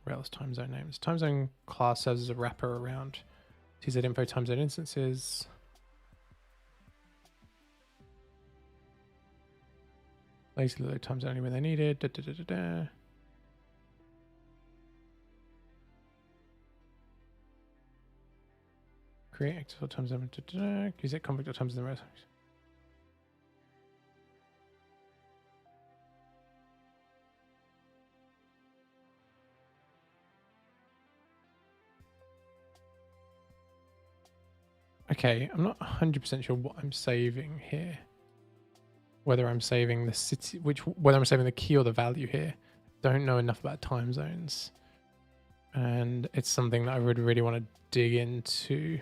Rails time zone names. Time zone class serves as a wrapper around TZ info time zone instances. Lazy load time zone only when they needed. Create active time zone. Use it conflict times in the rest. Okay, I'm not 100% sure what I'm saving here. Whether I'm saving the city, whether I'm saving the key or the value here. Don't know enough about time zones. And it's something that I would really want to dig into.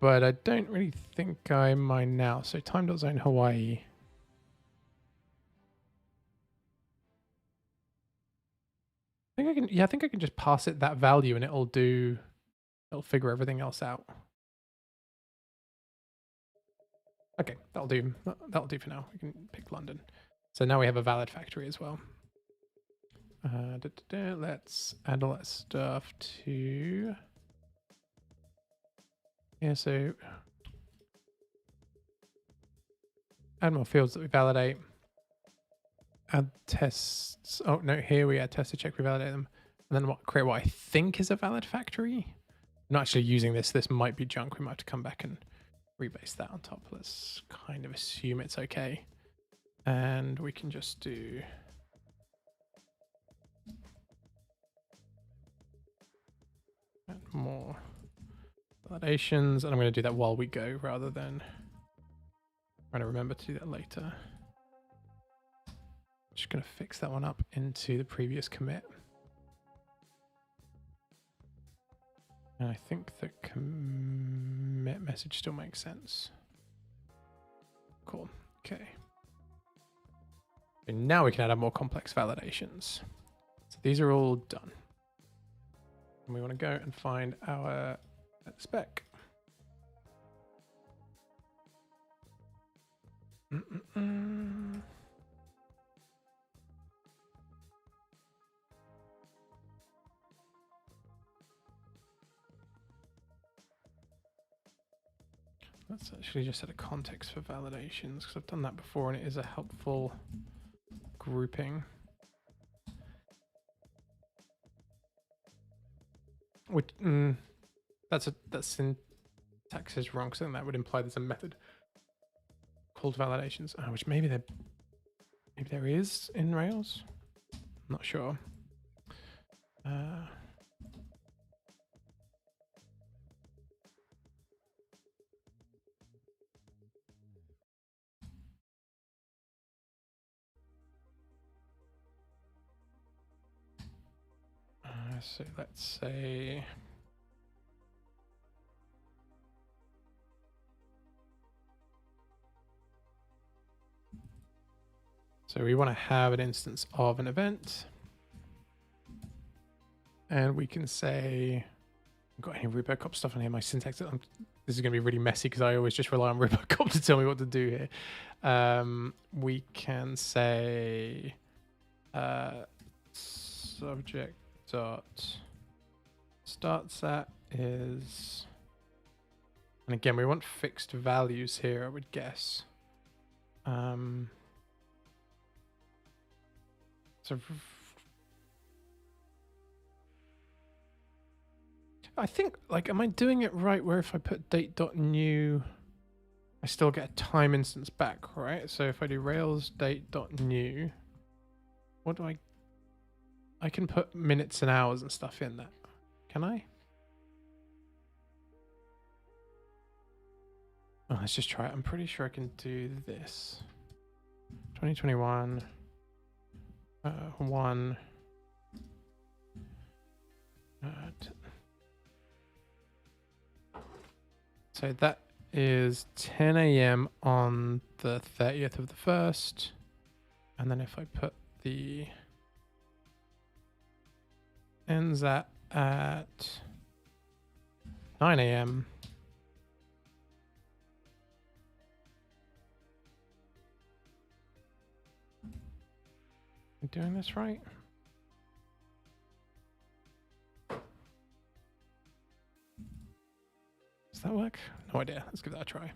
But I don't really think I mind now. So time.zone Hawaii. I think I can, yeah, I think I can just pass it that value and it'll figure everything else out. Okay, that'll do. That'll do for now. We can pick London. So now we have a valid factory as well. Let's add all that stuff to... Yeah, so... add more fields that we validate. add tests. Oh no, here we add tests to check we validate them. And then create what I think is a valid factory. I'm not actually using this. This might be junk. We might have to come back and rebase that on top. Let's kind of assume it's okay. And we can just do more validations. And I'm going to do that while we go rather than trying to remember to do that later. Just going to fix that one up into the previous commit. And I think the commit message still makes sense. Cool. Okay. And now we can add more complex validations. So these are all done. And we want to go and find our spec. Let's actually just set a context for validations because I've done that before and it is a helpful grouping. Which that syntax is wrong, so that would imply there's a method called validations, which maybe there is in Rails. I'm not sure. So let's say we want to have an instance of an event, and we can say, got any Rubocop stuff on here? My syntax, this is going to be really messy because I always just rely on Rubocop to tell me what to do here. We can say subject dot starts at is, and again we want fixed values here, I would guess. So I think, like, am I doing it right where if I put date.new, I still get a time instance back, right? So if I do Rails date.new, what do I can put minutes and hours and stuff in that. Can I? Oh, let's just try it. I'm pretty sure I can do this. 2021 1 so that is 10 a.m. on the 30th of the 1st. And then if I put the ends at 9 a.m. I'm doing this right? Does that work? No idea. Let's give that a try.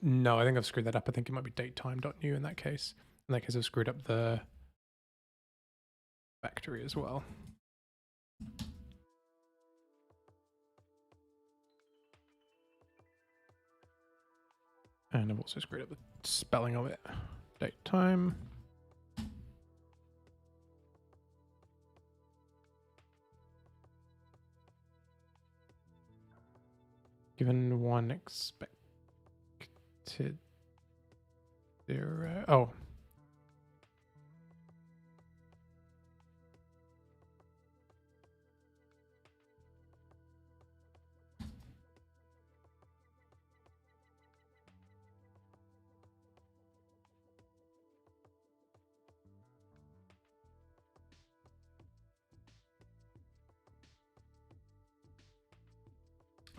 No, I think I've screwed that up. I think it might be datetime.new in that case. In that case, I've screwed up the factory as well. And I've also screwed up the spelling of it. Date time. Given one expected 0. Oh.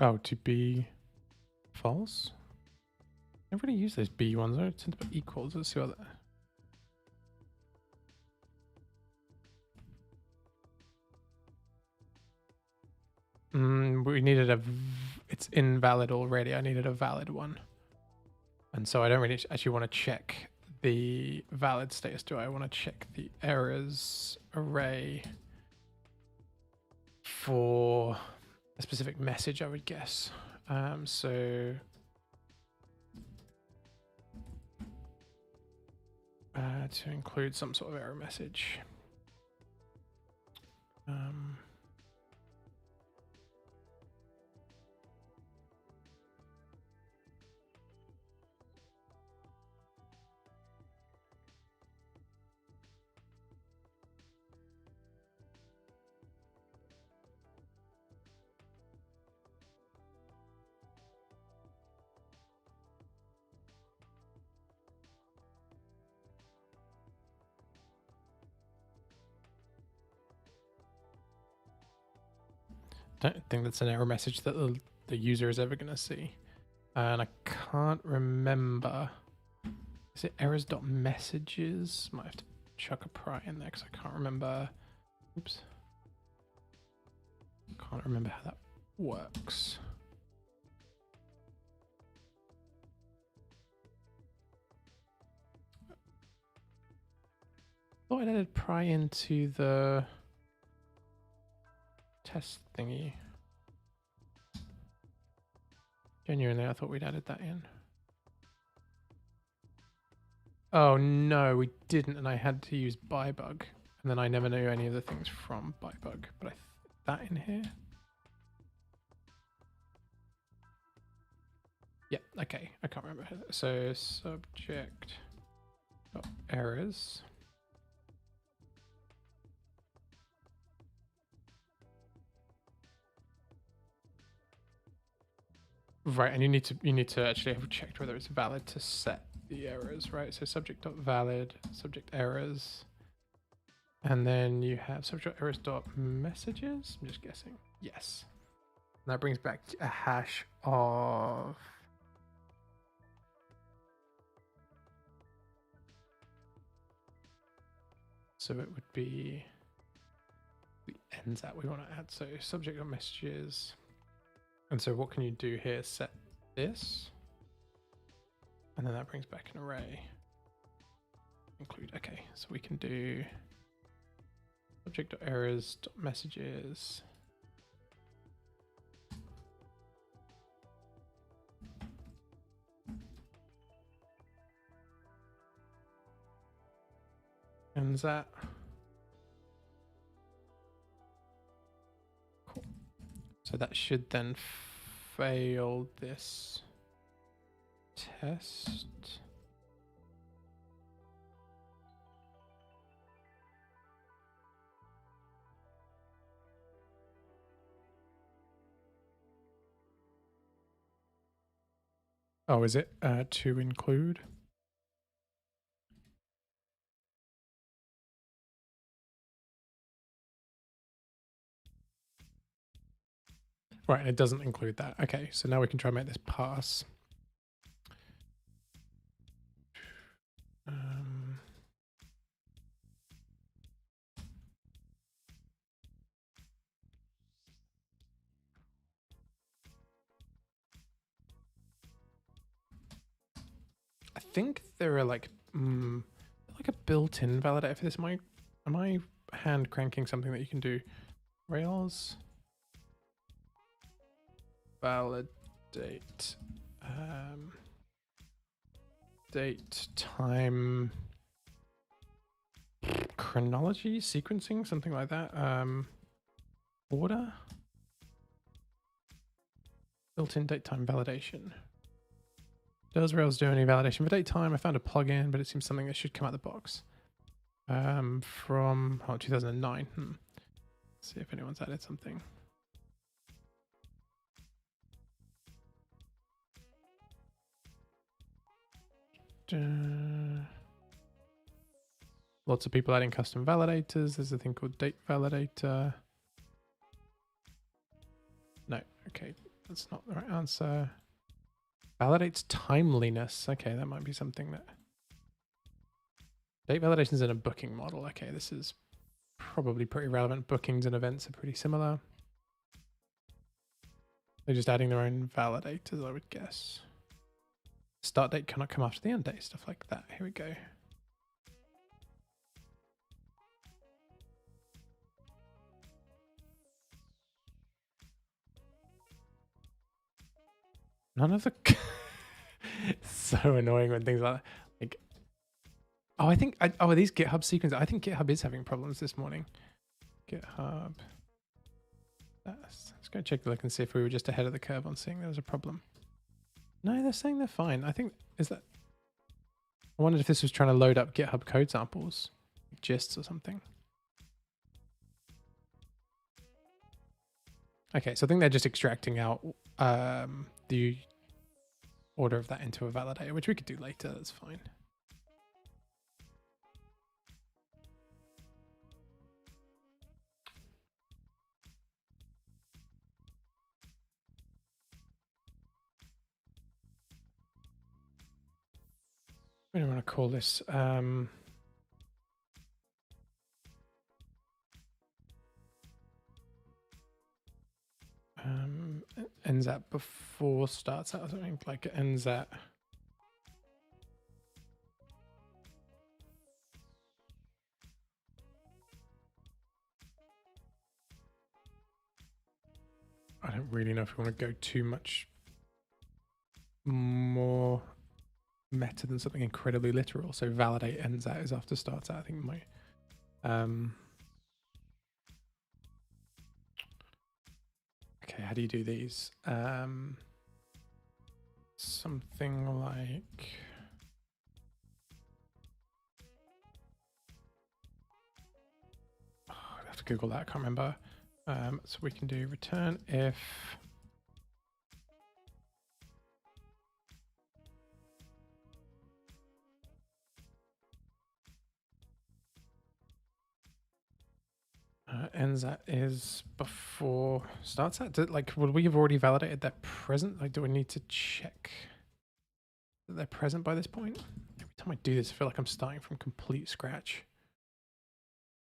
Oh, to be false? I never really use those B ones. I tend to put equals. Let's see what that. we needed it's invalid already. I needed a valid one. And so I don't really actually want to check the valid status, do I? I want to check the errors array for a specific message, I would guess. So to include some sort of error message. Don't think that's an error message that the user is ever going to see. And I can't remember. Is it errors.messages? Might have to chuck a pry in there because I can't remember. Oops. Can't remember how that works. Thought I added pry into the test thingy. Genuinely, I thought we'd added that in. Oh no, we didn't, and I had to use bybug, and then I never knew any of the things from bybug. But I that in here. Yeah, okay, I can't remember. So subject errors. Right, and you need to actually have checked whether it's valid to set the errors, right? So subject.valid, subject errors, and then you have subject errors.messages. I'm just guessing. Yes. And that brings back a hash of so it would be the ends that we want to add. So subject.messages. And so what can you do here? Set this. And then that brings back an array. Include, okay, so we can do subject.errors.messages. And that. Cool. So that should then fail this test. Oh, is it to include? Right, and it doesn't include that. Okay, so now we can try and make this pass. I think there are like a built-in validator for this. Am I hand cranking something that you can do? Rails validate date time chronology sequencing, something like that. Order built-in date time validation. Does Rails do any validation for date time? I found a plugin, but it seems something that should come out the box. From 2009. Let's see if anyone's added something. Lots of people adding custom validators. There's a thing called date validator. No, okay, that's not the right answer. Validates timeliness. Okay, that might be something that... Date validations in a booking model. Okay, this is probably pretty relevant. Bookings and events are pretty similar. They're just adding their own validators, I would guess. Start date cannot come after the end date, stuff like that. Here we go. None of the... so annoying when things like oh, I think, oh, these GitHub sequences. I think GitHub is having problems this morning. GitHub. Let's go check the look and see if we were just ahead of the curve on seeing there was a problem. No, they're saying they're fine. I think, is that... I wondered if this was trying to load up GitHub code samples, gists or something. Okay, so I think they're just extracting out the order of that into a validator, which we could do later. That's fine. What do I want to call this? Ends at before starts at or something, like it ends at... I don't really know if we want to go too much more meta than something incredibly literal. So validate ends at is after starts at, I think my okay, how do you do these? Something like I have to Google that, I can't remember. So we can do return if ends at is before starts at. Like, would we have already validated their present? Like, do we need to check that they're present by this point? Every time I do this, I feel like I'm starting from complete scratch.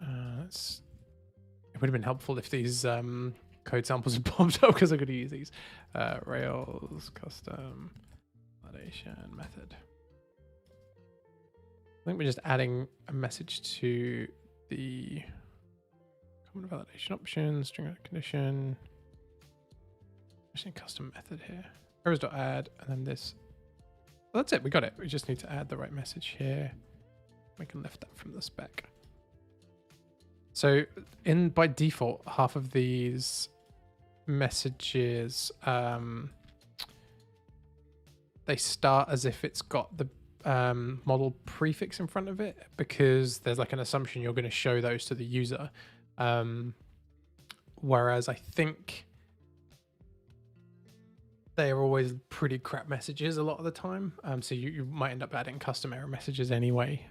It would have been helpful if these code samples had popped up because I could use these. Rails custom validation method. I think we're just adding a message to the common validation option, string out condition. Just need custom method here. Errors.add, and then this. Well, that's it. We got it. We just need to add the right message here. We can lift that from the spec. So by default, half of these messages, they start as if it's got the model prefix in front of it, because there's like an assumption you're going to show those to the user. Whereas I think they are always pretty crap messages a lot of the time. So you might end up adding custom error messages anyway.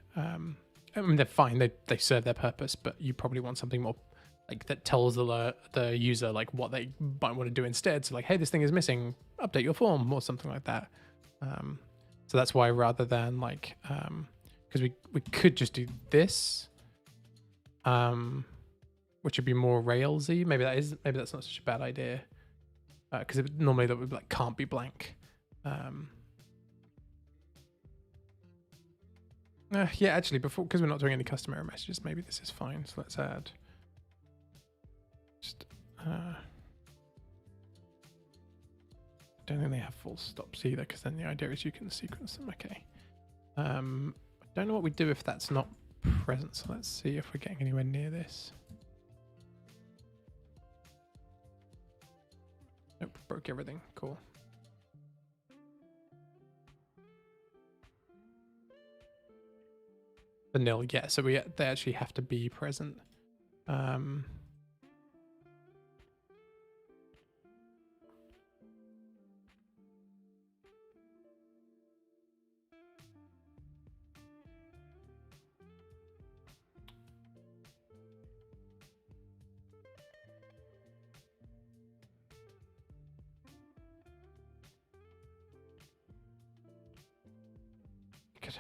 I mean, they're fine. They serve their purpose, but you probably want something more like that tells the user like what they might want to do instead. So like, hey, this thing is missing, update your form or something like that. So that's why rather than like, because we could just do this, which would be more Railsy. Maybe that's not such a bad idea, because normally that would be like can't be blank. Yeah, actually, because we're not doing any custom error messages, maybe this is fine. So let's add just I don't think they have full stops either, because then the idea is you can sequence them. Okay. I don't know what we do if that's not present. So let's see if we're getting anywhere near this. Nope, broke everything. Cool. The nil, yeah. So they actually have to be present.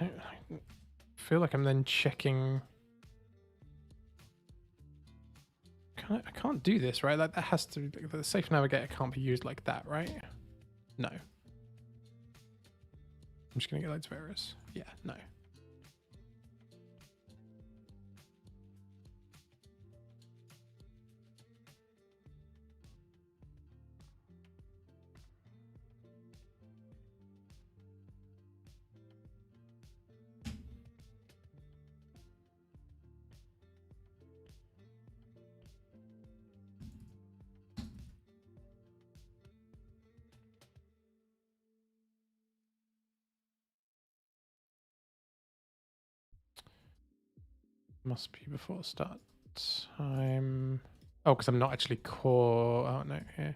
I feel like I'm then checking. I can't do this, right? Like that has to, the safe navigator can't be used like that, right? No. I'm just gonna get loads of errors. Yeah, no. Must be before start time. Oh, because I'm not actually core. Oh, no, here.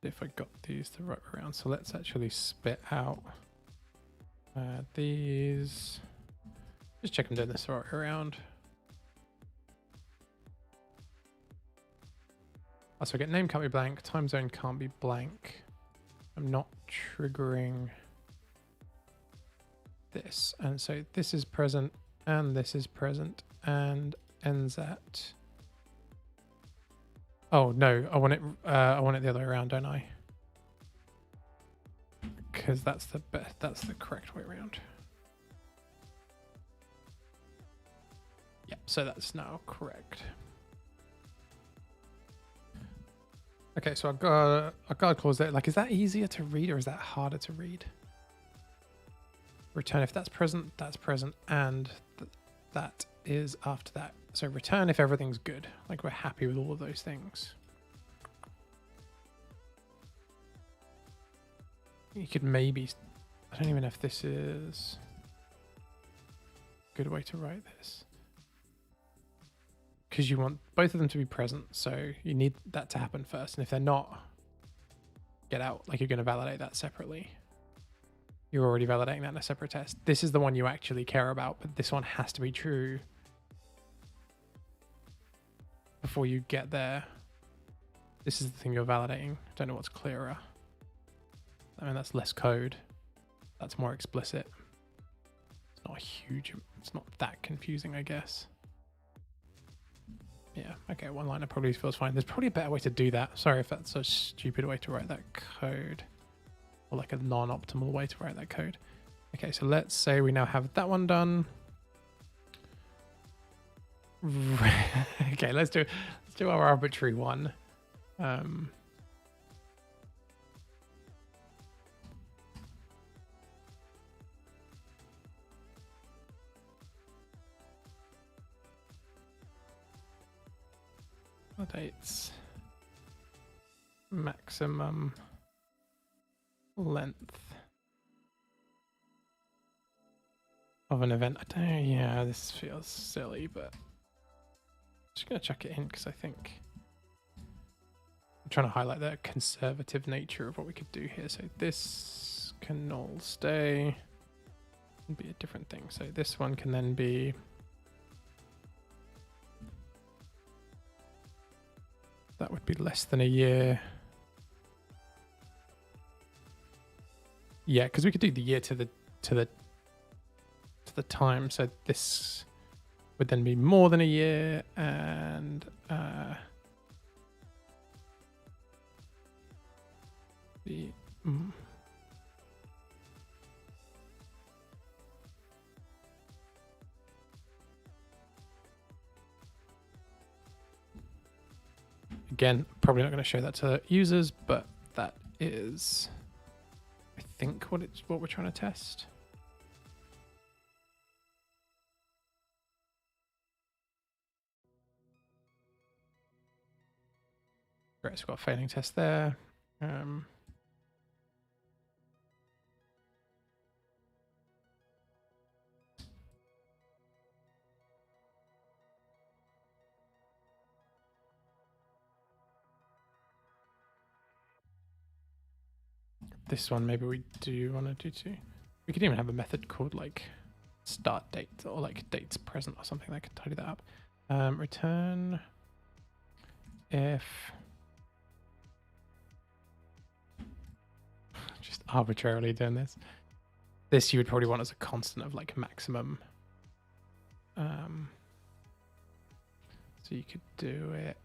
If I got these the right way around. So let's actually spit out these. Just check I'm doing this the right way around. So I get name can't be blank, time zone can't be blank. I'm not triggering this. And so this is present and this is present and ends at. Oh no, I want it the other way around, don't I? Because that's the correct way around. Yep, so that's now correct. Okay, so I've got a guard clause there. Like, is that easier to read or is that harder to read? Return if that's present, and that is after that. So return if everything's good. Like we're happy with all of those things. You could maybe, I don't even know if this is a good way to write this. Because you want both of them to be present, so you need that to happen first. And if they're not, get out. Like you're going to validate that separately. You're already validating that in a separate test. This is the one you actually care about, but this one has to be true before you get there. This is the thing you're validating. Don't know what's clearer. I mean, that's less code. That's more explicit. It's not huge. It's not that confusing, I guess. Yeah, okay, one liner probably feels fine. There's probably a better way to do that. Sorry if that's a stupid way to write that code. Or like a non-optimal way to write that code. Okay, so let's say we now have that one done. Okay, let's do our arbitrary one. Dates maximum length of an event. I don't, yeah, this feels silly, but I'm just gonna chuck it in because I think I'm trying to highlight the conservative nature of what we could do here. So this can all stay and be a different thing. So this one can then be that would be less than a year. Yeah, because we could do the year to the time. So this would then be more than a year, and again, probably not going to show that to users, but that is, I think, what we're trying to test. Great, so we've got a failing test there. This one, maybe we do want to do too. We could even have a method called like start date or like dates present or something that could tidy that up. Return if just arbitrarily doing this. This you would probably want as a constant of like maximum. So you could do it.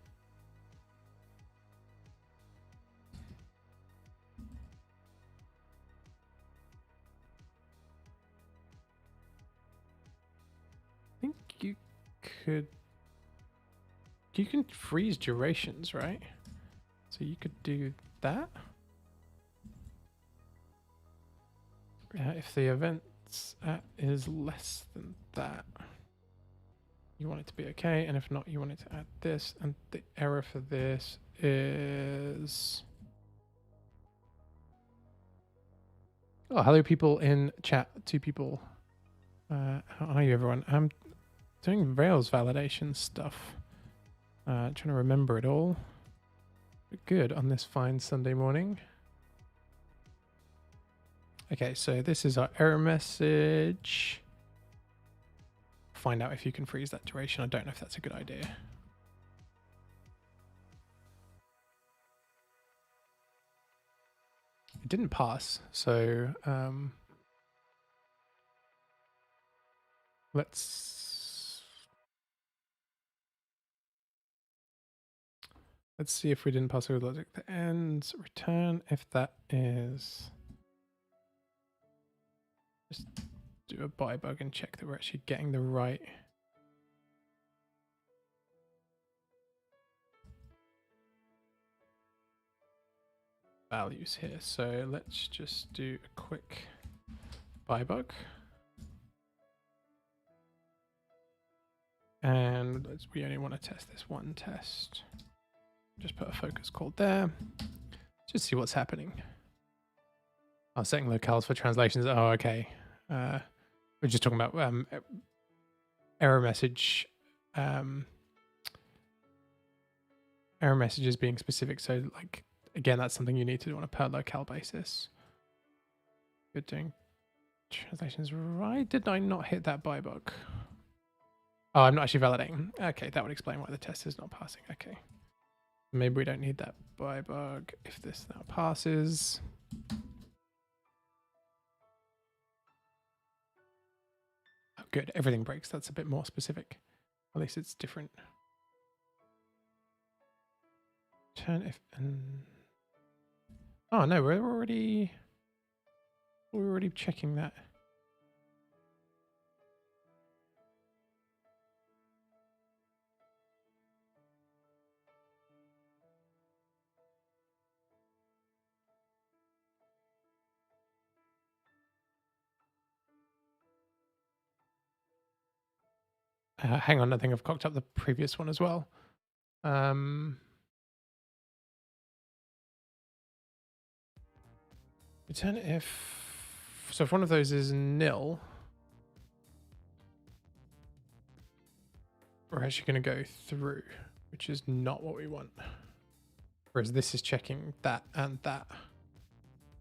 I think you could. You can freeze durations, right? So you could do that. If the event's at is less than that, you want it to be okay, and if not, you want it to add this, and the error for this is... Oh, hello people in chat, 2 people. How are you everyone? I'm doing Rails validation stuff. Trying to remember it all. But good on this fine Sunday morning. Okay, so this is our error message. Find out if you can freeze that duration. I don't know if that's a good idea. It didn't pass, so let's see if we didn't pass with logic. The ends return if that is. Just do a by bug and check that we're actually getting the right. Values here. So let's just do a quick by bug. And we only want to test this one test. Just put a focus called there. Just see what's happening. Oh, setting locales for translations. Oh, okay. We're just talking about error message. Error messages being specific. So, like, again, that's something you need to do on a per locale basis. You're doing translations right. Did I not hit that by bug? Oh, I'm not actually validating. Okay, that would explain why the test is not passing. Okay. Maybe we don't need that by bug if this now passes. Oh, good. Everything breaks. That's a bit more specific. At least it's different. Turn if and oh no, we're already checking that. Hang on, I think I've cocked up the previous one as well. Return if... So if one of those is nil, we're actually going to go through, which is not what we want. Whereas this is checking that and that.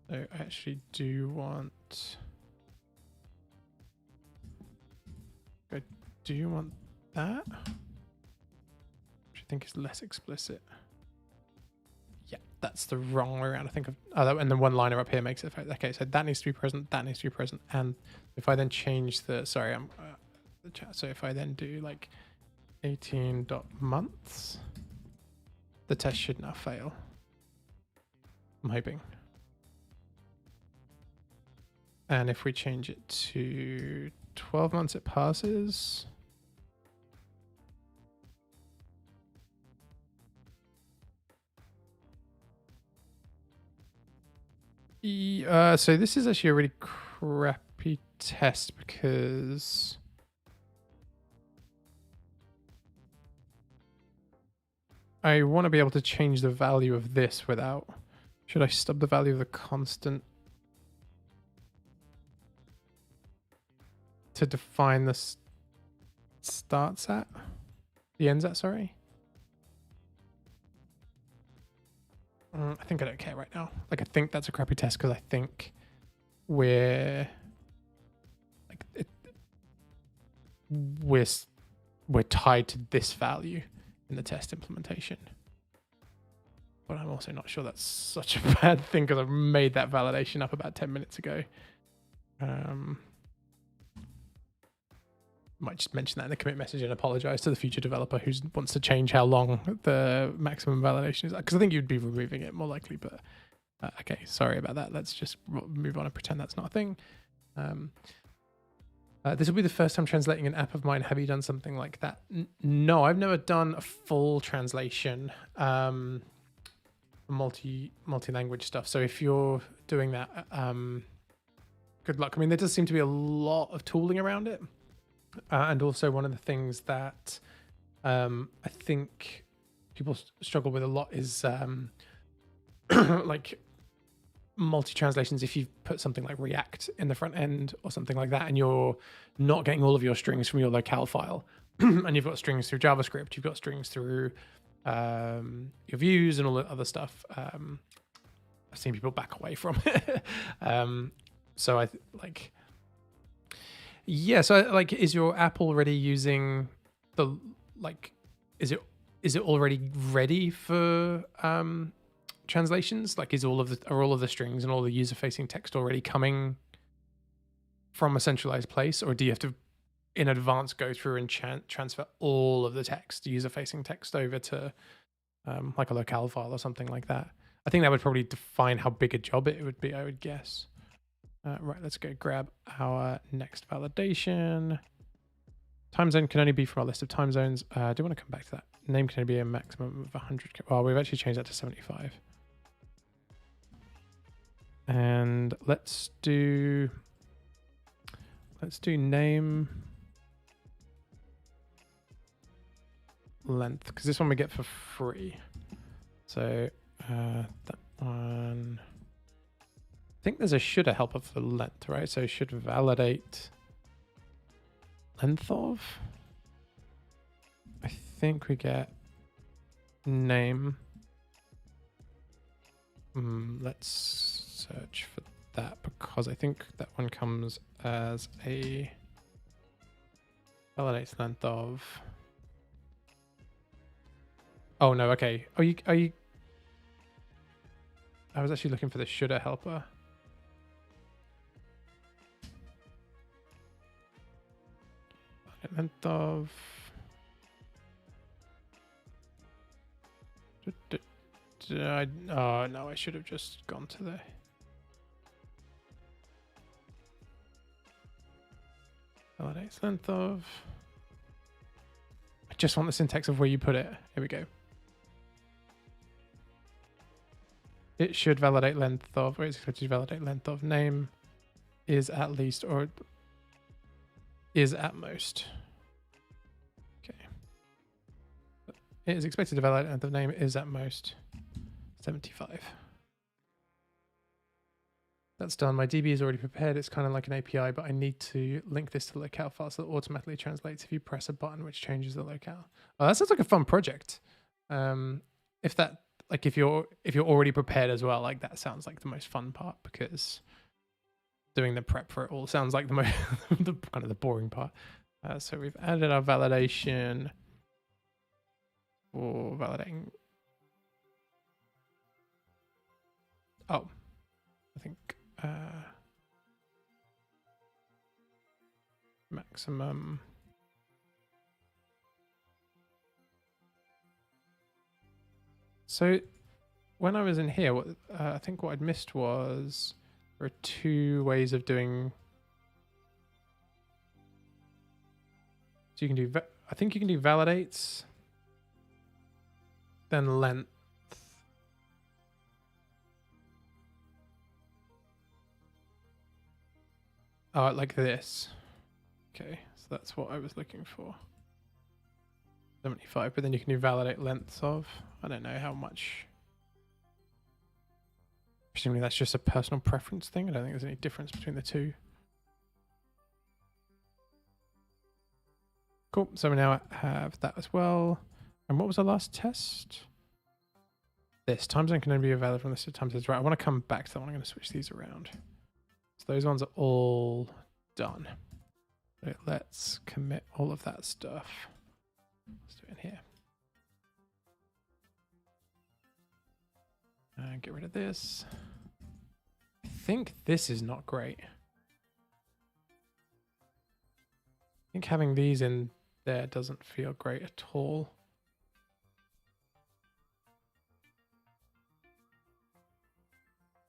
So I actually do want... I do want that, which I think is less explicit. Yeah, that's the wrong way around. I think of and the one liner up here makes it okay. So that needs to be present. That needs to be present. And if I then change the the chat. So if I then do like 18.months, the test should now fail. I'm hoping. And if we change it to 12 months, it passes. So this is actually a really crappy test because I want to be able to change the value of this without... Should I stub the value of the constant to define the starts at? The ends at, sorry? I think I don't care right now. Like, I think that's a crappy test because I think we're like we're tied to this value in the test implementation. But I'm also not sure that's such a bad thing because I've made that validation up about 10 minutes ago. Might just mention that in the commit message and apologize to the future developer who wants to change how long the maximum validation is. Because I think you'd be removing it more likely, but okay, sorry about that. Let's just move on and pretend that's not a thing. This will be the first time translating an app of mine. Have you done something like that? No, I've never done a full translation, multi-language stuff. So if you're doing that, good luck. I mean, there does seem to be a lot of tooling around it. And also one of the things that I think people struggle with a lot is like multi-translations. If you put something like React in the front end or something like that, and you're not getting all of your strings from your locale file, and you've got strings through JavaScript, you've got strings through your views and all the other stuff. I've seen people back away from it. So I like... Yeah, so like, is your app already using the, like, is it already ready for translations? Like, are all of the strings and all the user-facing text already coming from a centralized place, or do you have to in advance go through and transfer all of the text, user-facing text, over to like a locale file or something like that? I think that would probably define how big a job it would be, I would guess. Right, let's go grab our next validation. Time zone can only be from our list of time zones. I do want to come back to that. Name can only be a maximum of 100. Well, we've actually changed that to 75. And let's do name length, because this one we get for free. So that one... I think there's a shoulda helper for length, right? So should validate length of. I think we get name. Let's search for that, because I think that one comes as a validates length of. Oh no, okay. Are you? I was actually looking for the shoulda helper. Length of. Oh no, I should have just gone to the. Validates length of. I just want the syntax of where you put it. Here we go. It should validate length of, or it's expected to validate length of name is at least, or is at most. Okay. It is expected to validate length of name is at most 75. That's done. My DB is already prepared. It's kind of like an API, but I need to link this to the locale file so it automatically translates if you press a button which changes the locale. Oh, that sounds like a fun project. If that, like, if you're already prepared as well, like, that sounds like the most fun part, because doing the prep for it all sounds like the most the kind of the boring part. So we've added our validation for validating. Oh, I think maximum. So when I was in here, I think what I'd missed was there are two ways of doing. So you can do, I think you can do validates, then length. Oh, like this. Okay, so that's what I was looking for. 75, but then you can do validate lengths of. I don't know how much. Presumably that's just a personal preference thing. I don't think there's any difference between the two. Cool, so we now have that as well. And what was the last test? This time zone can only be valid from this time zones. Right, I want to come back to that one. I'm going to switch these around. So those ones are all done. So let's commit all of that stuff. Let's do it in here. Get rid of this. I think this is not great. I think having these in there doesn't feel great at all.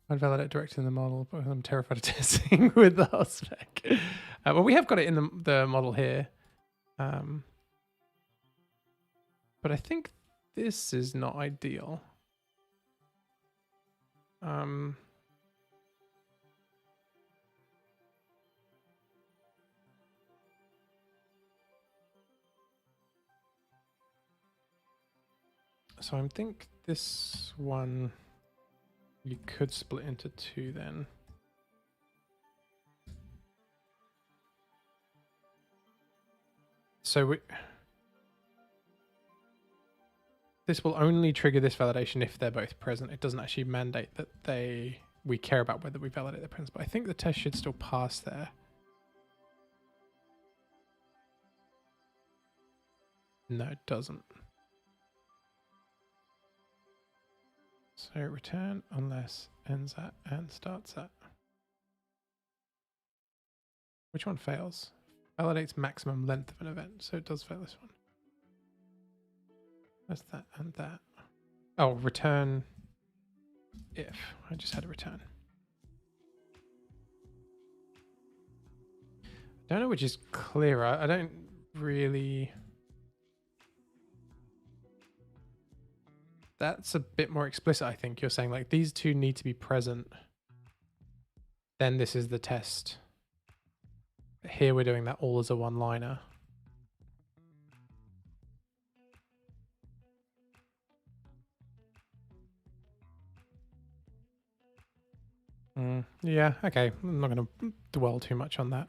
I'd validate directly in the model, but I'm terrified of testing with the whole spec. Well, we have got it in the model here. But I think this is not ideal. So I think this one you could split into two then. So this will only trigger this validation if they're both present. It doesn't actually mandate that we care about whether we validate the presence, but I think the test should still pass there. No, it doesn't. So return unless ends at and starts at. Which one fails? Validates maximum length of an event, so it does fail this one. That's that and that. Oh, return if. I just had a return. I don't know which is clearer. I don't really... That's a bit more explicit, I think. You're saying like these two need to be present. Then this is the test. Here we're doing that all as a one-liner. Yeah, okay. I'm not going to dwell too much on that.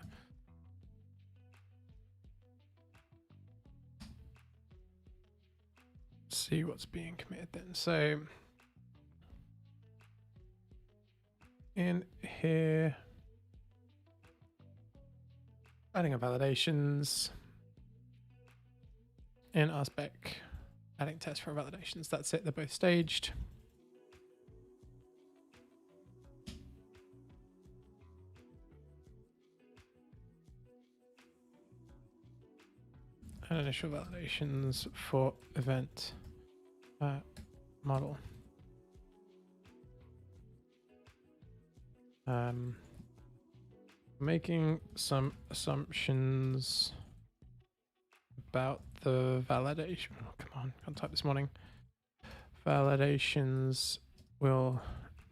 Let's see what's being committed then. So in here, adding a validations. In our spec, adding tests for validations. That's it. They're both staged. And initial validations for event model. Making some assumptions about the validation. Oh, come on, can't type this morning. Validations will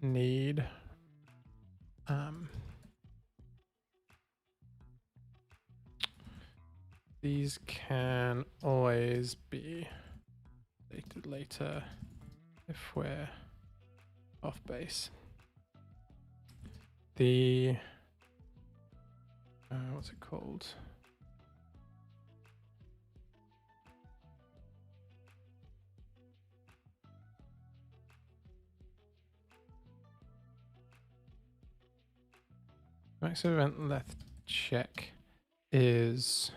need these can always be updated later if we're off base. The what's it called? Max event left check is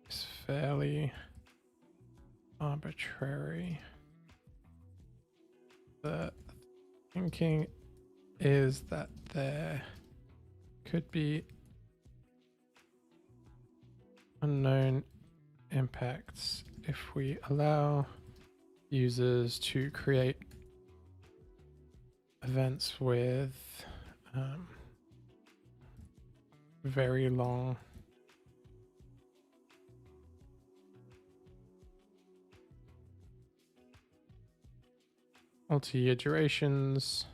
it's fairly arbitrary. The thinking is that there could be unknown impacts if we allow users to create events with very long multi-year durations,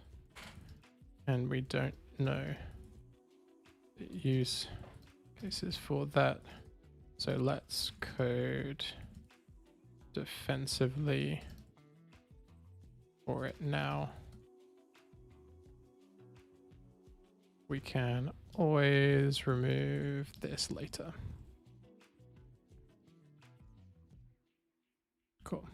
and we don't know the use cases for that. So let's code defensively for it now. We can always remove this later. Cool.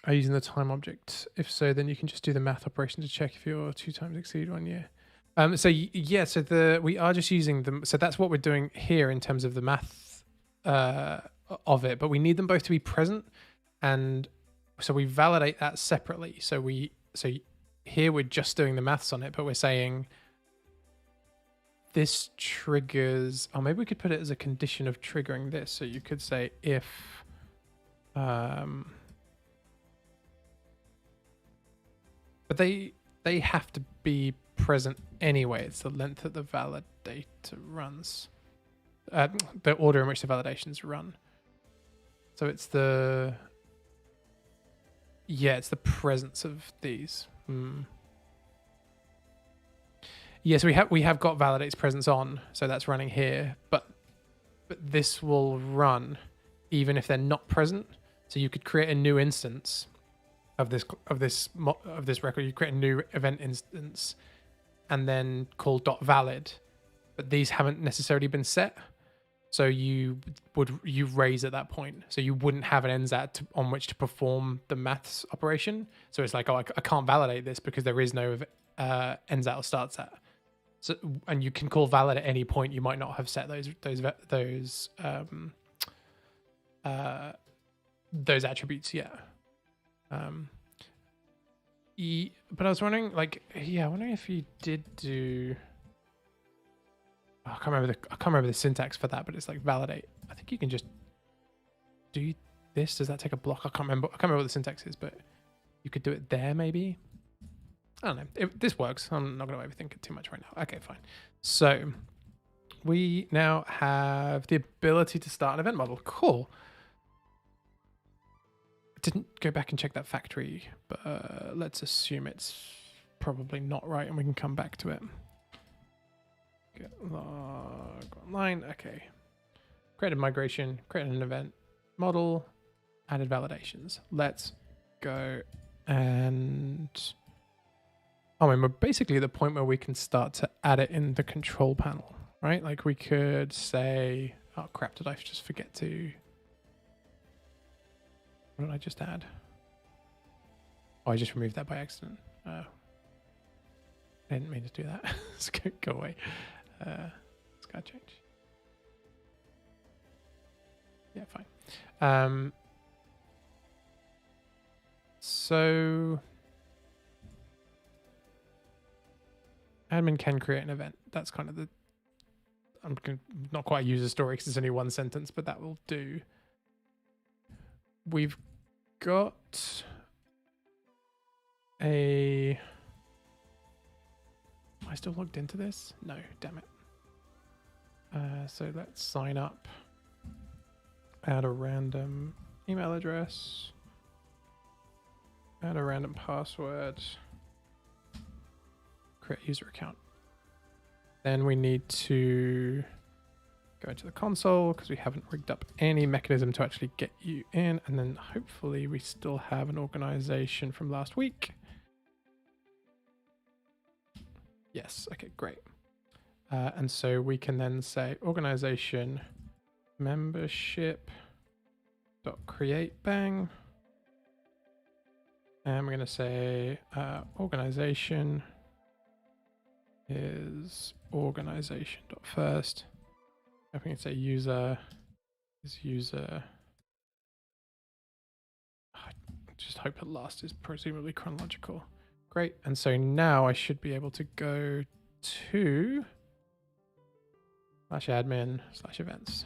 Are you using the time object? If so, then you can just do the math operation to check if you're 2 times exceed 1 year. Yeah, so we are just using them. So that's what we're doing here in terms of the math of it, but we need them both to be present, and so we validate that separately. So here we're just doing the maths on it, but we're saying this triggers, or maybe we could put it as a condition of triggering this. So you could say if but they have to be present anyway. It's the length that the validator runs, the order in which the validations run. So it's the presence of these. Yes, we have got validates presence on, so that's running here, but this will run even if they're not present. So you could create a new instance of this record. You create a new event instance and then call .valid, but these haven't necessarily been set. So you raise at that point. So you wouldn't have an NZAT on which to perform the maths operation. So it's like, oh, I can't validate this because there is no NZAT or start set. So, and you can call valid at any point. You might not have set those attributes yet. But I was wondering, wondering if you did do. Oh, I can't remember the syntax for that, but it's like validate. I think you can just do this. Does that take a block? I can't remember what the syntax is, but you could do it there maybe. I don't know. This works. I'm not going to overthink it too much right now. Okay, fine. So we now have the ability to start an event model. Cool. I didn't go back and check that factory, but let's assume it's probably not right and we can come back to it. Get log online. Okay. Created migration, created an event model, added validations. Let's go and... Oh, and we're basically at the point where we can start to add it in the control panel, right? Like we could say, oh crap, did I just forget to... What did I just add? Oh, I just removed that by accident. Oh. I didn't mean to do that. Let's go away. Let's go change. Yeah, fine. So admin can create an event. That's kind of the... I'm going to not quite use a story because it's only one sentence, but that will do. We've got a... Am I still logged into this? No, damn it. So let's sign up. Add a random email address. Add a random password. Create user account. Then we need to go into the console because we haven't rigged up any mechanism to actually get you in. And then hopefully we still have an organization from last week. Yes, okay, great. And so we can then say organization membership dot create bang. And we're going to say organization is organization dot first. I think it's a user is user. I just hope that last is presumably chronological. Great. And so now I should be able to go to /admin /events.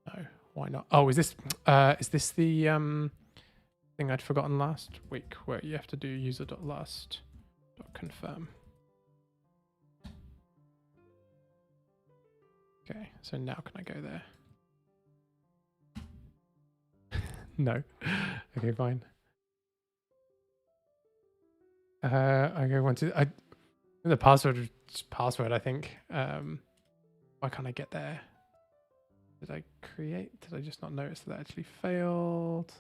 No, why not? Oh, is this the thing I'd forgotten last week where you have to do user.last.confirm? Okay, so now can I go there? No. Okay, fine. I go want to the password, I think. Why can't I get there? Did I just not notice that actually failed?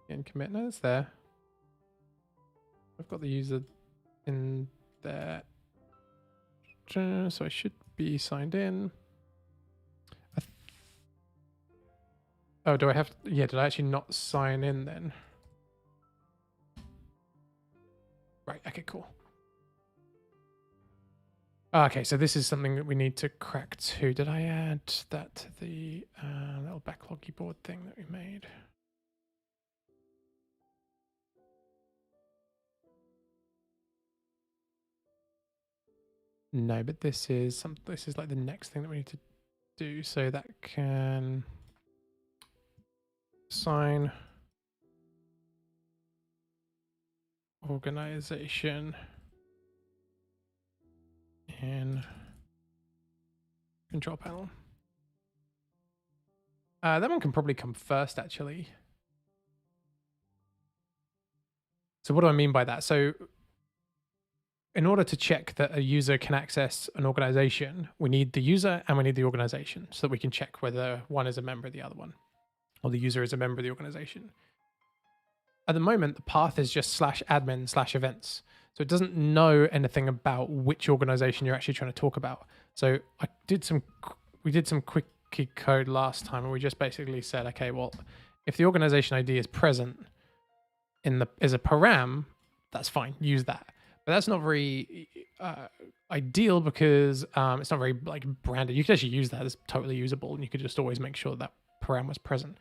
And commit. No, it's there. I've got the user in there. So I should be signed in. Oh, do I have to, yeah, did I actually not sign in then? Okay, cool. Okay, so this is something that we need to crack too. Did I add that to the little backloggy board thing that we made? No, but this is like the next thing that we need to do. So that can assign organization in control panel. That one can probably come first, actually. So what do I mean by that? So in order to check that a user can access an organization, we need the user and we need the organization so that we can check whether one is a member of the other one or the user is a member of the organization. At the moment, the path is just /admin/events. So it doesn't know anything about which organization you're actually trying to talk about. So we did some quickie code last time and we just basically said, okay, well, if the organization ID is present as a param, that's fine, use that. But that's not very ideal because it's not very like branded. You could actually use that, it's totally usable, and you could just always make sure that param was present.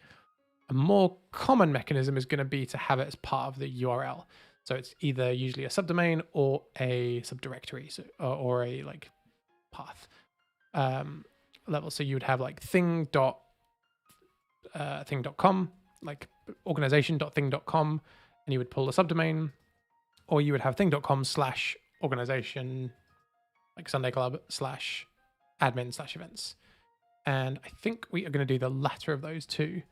A more common mechanism is going to be to have it as part of the URL. So it's either usually a subdomain or a subdirectory, so, or a like path level. So you would have like thing.com, like organization.thing.com, and you would pull a subdomain, or you would have thing.com/organization, like Sunday Club /admin/events. And I think we are going to do the latter of those two.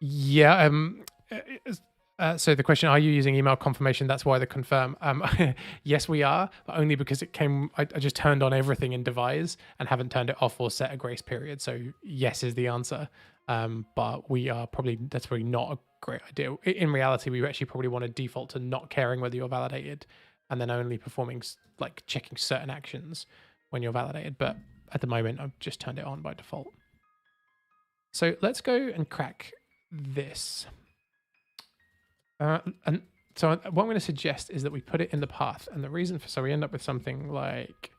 Yeah. So the question, are you using email confirmation? That's why the confirm. Yes, we are, but only because it came. I just turned on everything in devise and haven't turned it off or set a grace period. So yes is the answer. But that's probably not a great idea. In reality, we actually probably want to default to not caring whether you're validated and then only performing like checking certain actions when you're validated. But at the moment, I've just turned it on by default. So let's go and crack this. And so what I'm going to suggest is that we put it in the path, and the reason so we end up with something like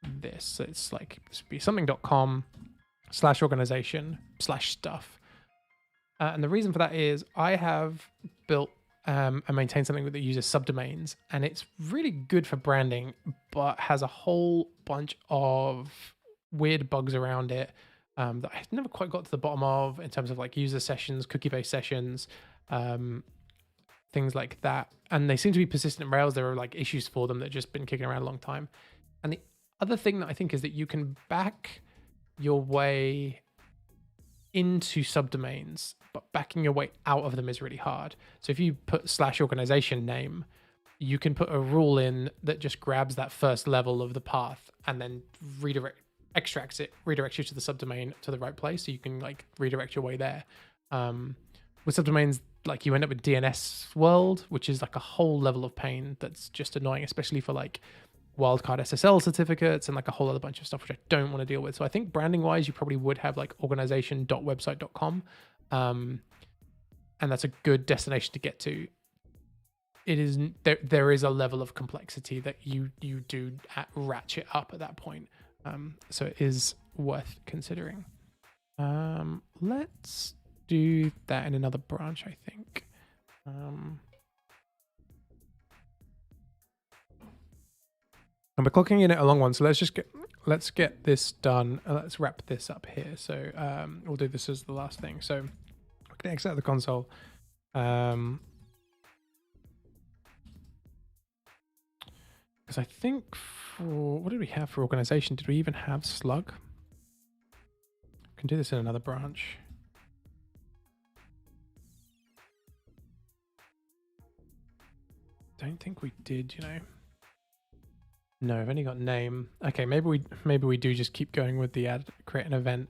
this. So it's like this would be something.com/organization/stuff. And the reason for that is I have built and maintained something that uses subdomains, and it's really good for branding, but has a whole bunch of weird bugs around it that I never quite got to the bottom of in terms of like user sessions, cookie-based sessions, things like that. And they seem to be persistent in Rails. There are like issues for them that have just been kicking around a long time. And the other thing that I think is that you can back your way into subdomains, but backing your way out of them is really hard. So if you put /organization name, you can put a rule in that just grabs that first level of the path and then extracts it, redirects you to the subdomain to the right place. So you can like redirect your way there. With subdomains, like you end up with DNS world, which is like a whole level of pain that's just annoying, especially for like wildcard SSL certificates and like a whole other bunch of stuff, which I don't want to deal with. So I think branding wise, you probably would have like organization.website.com. And that's a good destination to get to. It is there is a level of complexity that you do ratchet up at that point. So it is worth considering. Let's do that in another branch, I think. And we're clocking in at a long one, so let's get this done. Let's wrap this up here. So we'll do this as the last thing. So we can exit the console. Because I think what did we have for organization? Did we even have slug? We can do this in another branch. Don't think we did, you know. No, I've only got name. Okay, maybe we do just keep going with the create an event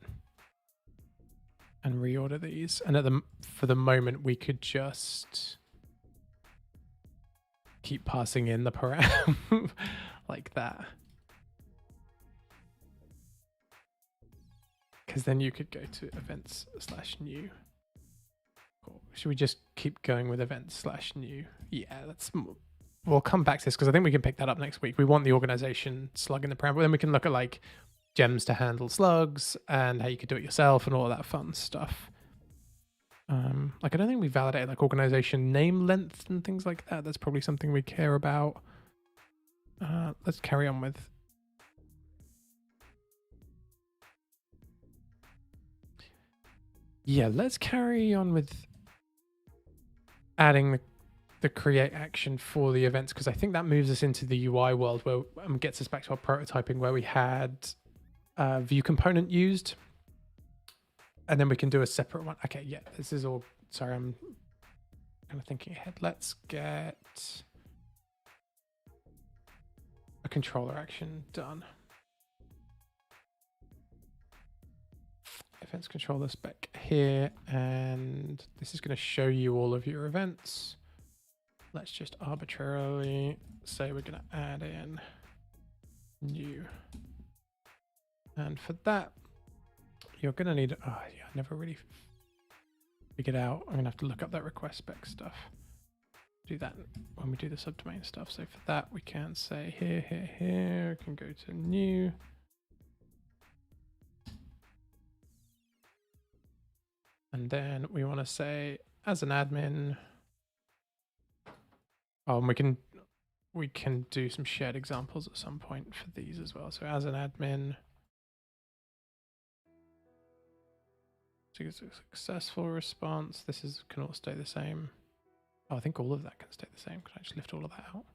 and reorder these. And for the moment, we could just keep passing in the param like that. Because then you could go to events/new. Cool. Should we just keep going with events/new? Yeah, we'll come back to this because I think we can pick that up next week. We want the organization slug in the preamble, then we can look at like gems to handle slugs and how you could do it yourself and all of that fun stuff. Like I don't think we validated like organization name length and things like that. That's probably something we care about. Let's carry on with. Yeah, let's carry on with adding the create action for the events, because I think that moves us into the UI world where gets us back to our prototyping where we had view component used. And then we can do a separate one. Okay, yeah, this is all, sorry, I'm kind of thinking ahead. Let's get a controller action done. Events controller spec here, and this is going to show you all of your events. Let's just arbitrarily say we're going to add in new. And for that, you're going to need, oh yeah, I never really figured out. I'm going to have to look up that request spec stuff. Do that when we do the subdomain stuff. So for that, we can say here, we can go to new. And then we want to say as an admin, and we can do some shared examples at some point for these as well. So as an admin, so it's a successful response. This can all stay the same. Oh, I think all of that can stay the same. Can I just lift all of that out?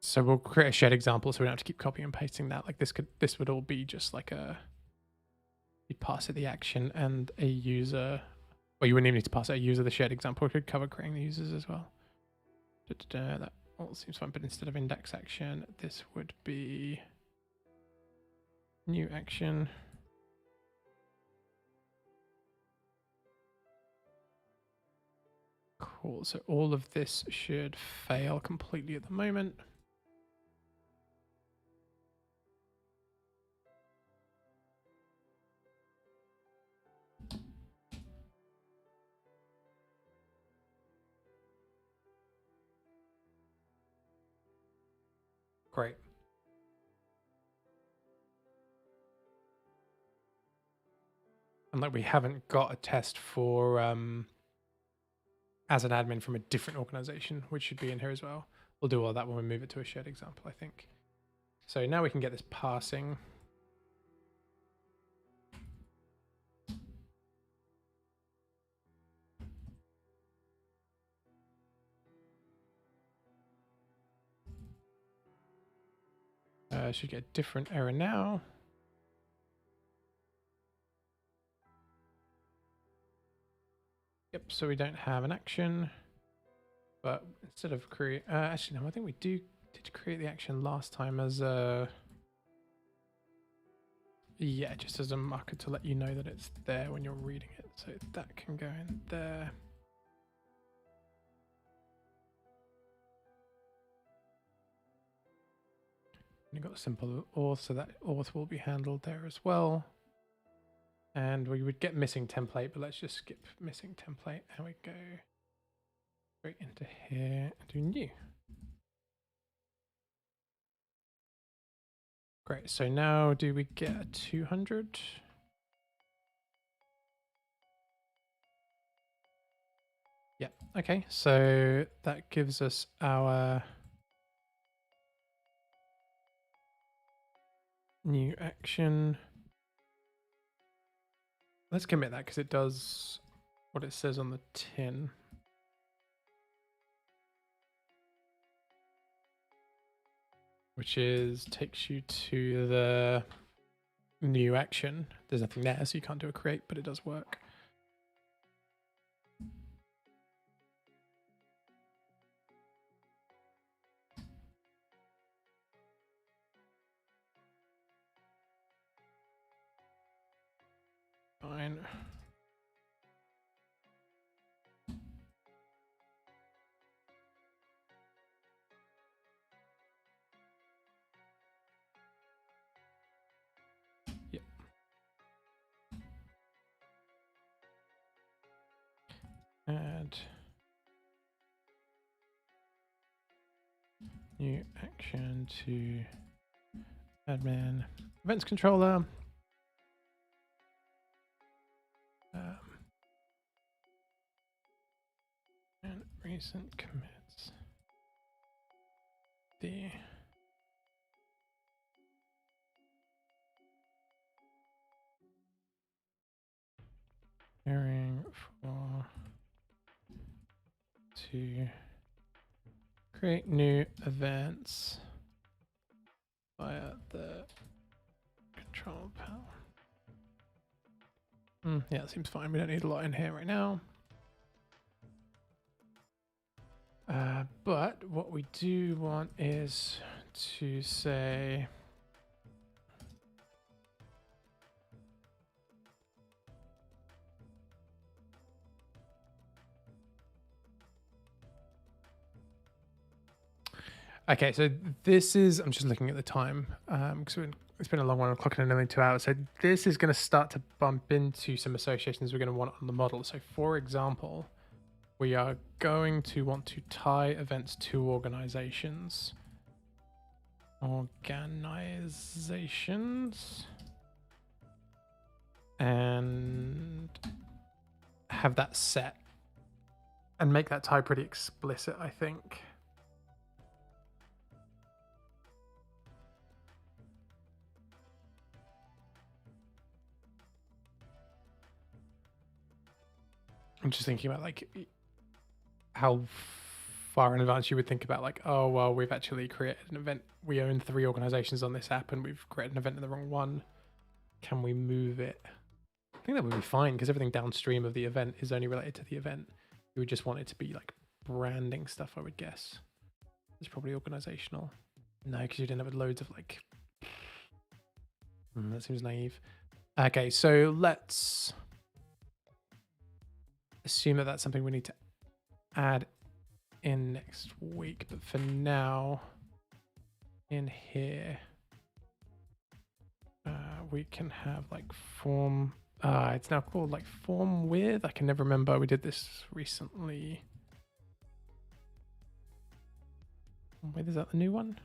So we'll create a shared example so we don't have to keep copying and pasting that. Like this would all be just like you pass it the action and a user. Well, you wouldn't even need to pass it a user. The shared example could cover creating the users as well. That all seems fine, but instead of index action, this would be new action. Cool. So all of this should fail completely at the moment. Great. And like we haven't got a test for as an admin from a different organization, which should be in here as well. We'll do all that when we move it to a shared example, I think. So now we can get this passing. Should get a different error now. Yep, so we don't have an action, but instead of create, actually no, I think we did create the action last time as a, yeah, just as a marker to let you know that it's there when you're reading it. So that can go in there. You've got a simple auth, so that auth will be handled there as well. And we would get missing template, but let's just skip missing template and we go straight into here and do new. Great, so now do we get a 200? Yeah, okay, so that gives us our new action. Let's commit that because it does what it says on the tin. Which is takes you to the new action. There's nothing there, so you can't do a create, but it does work. Fine. Yep. add new action to admin events controller. And recent commits. The pairing for to create new events via the control panel. Yeah, it seems fine. We don't need a lot in here right now. But what we do want is to say okay, so this is, I'm just looking at the time because it's been a long one. I'm clocking in nearly 2 hours. So this is going to start to bump into some associations we're going to want on the model. So for example, we are going to want to tie events to organizations. Organizations. And have that set. And make that tie pretty explicit, I think. I'm just thinking about like how far in advance you would think about like, oh, well, we've actually created an event. We own 3 organizations on this app and we've created an event in the wrong one. Can we move it? I think that would be fine because everything downstream of the event is only related to the event. We would just want it to be like branding stuff, I would guess. It's probably organizational. No, because you'd end up with loads of like, that seems naive. Okay, so let's assume that that's something we need to add in next week, but for now in here we can have like form it's now called like form with, I can never remember, we did this recently. Wait, is that the new one?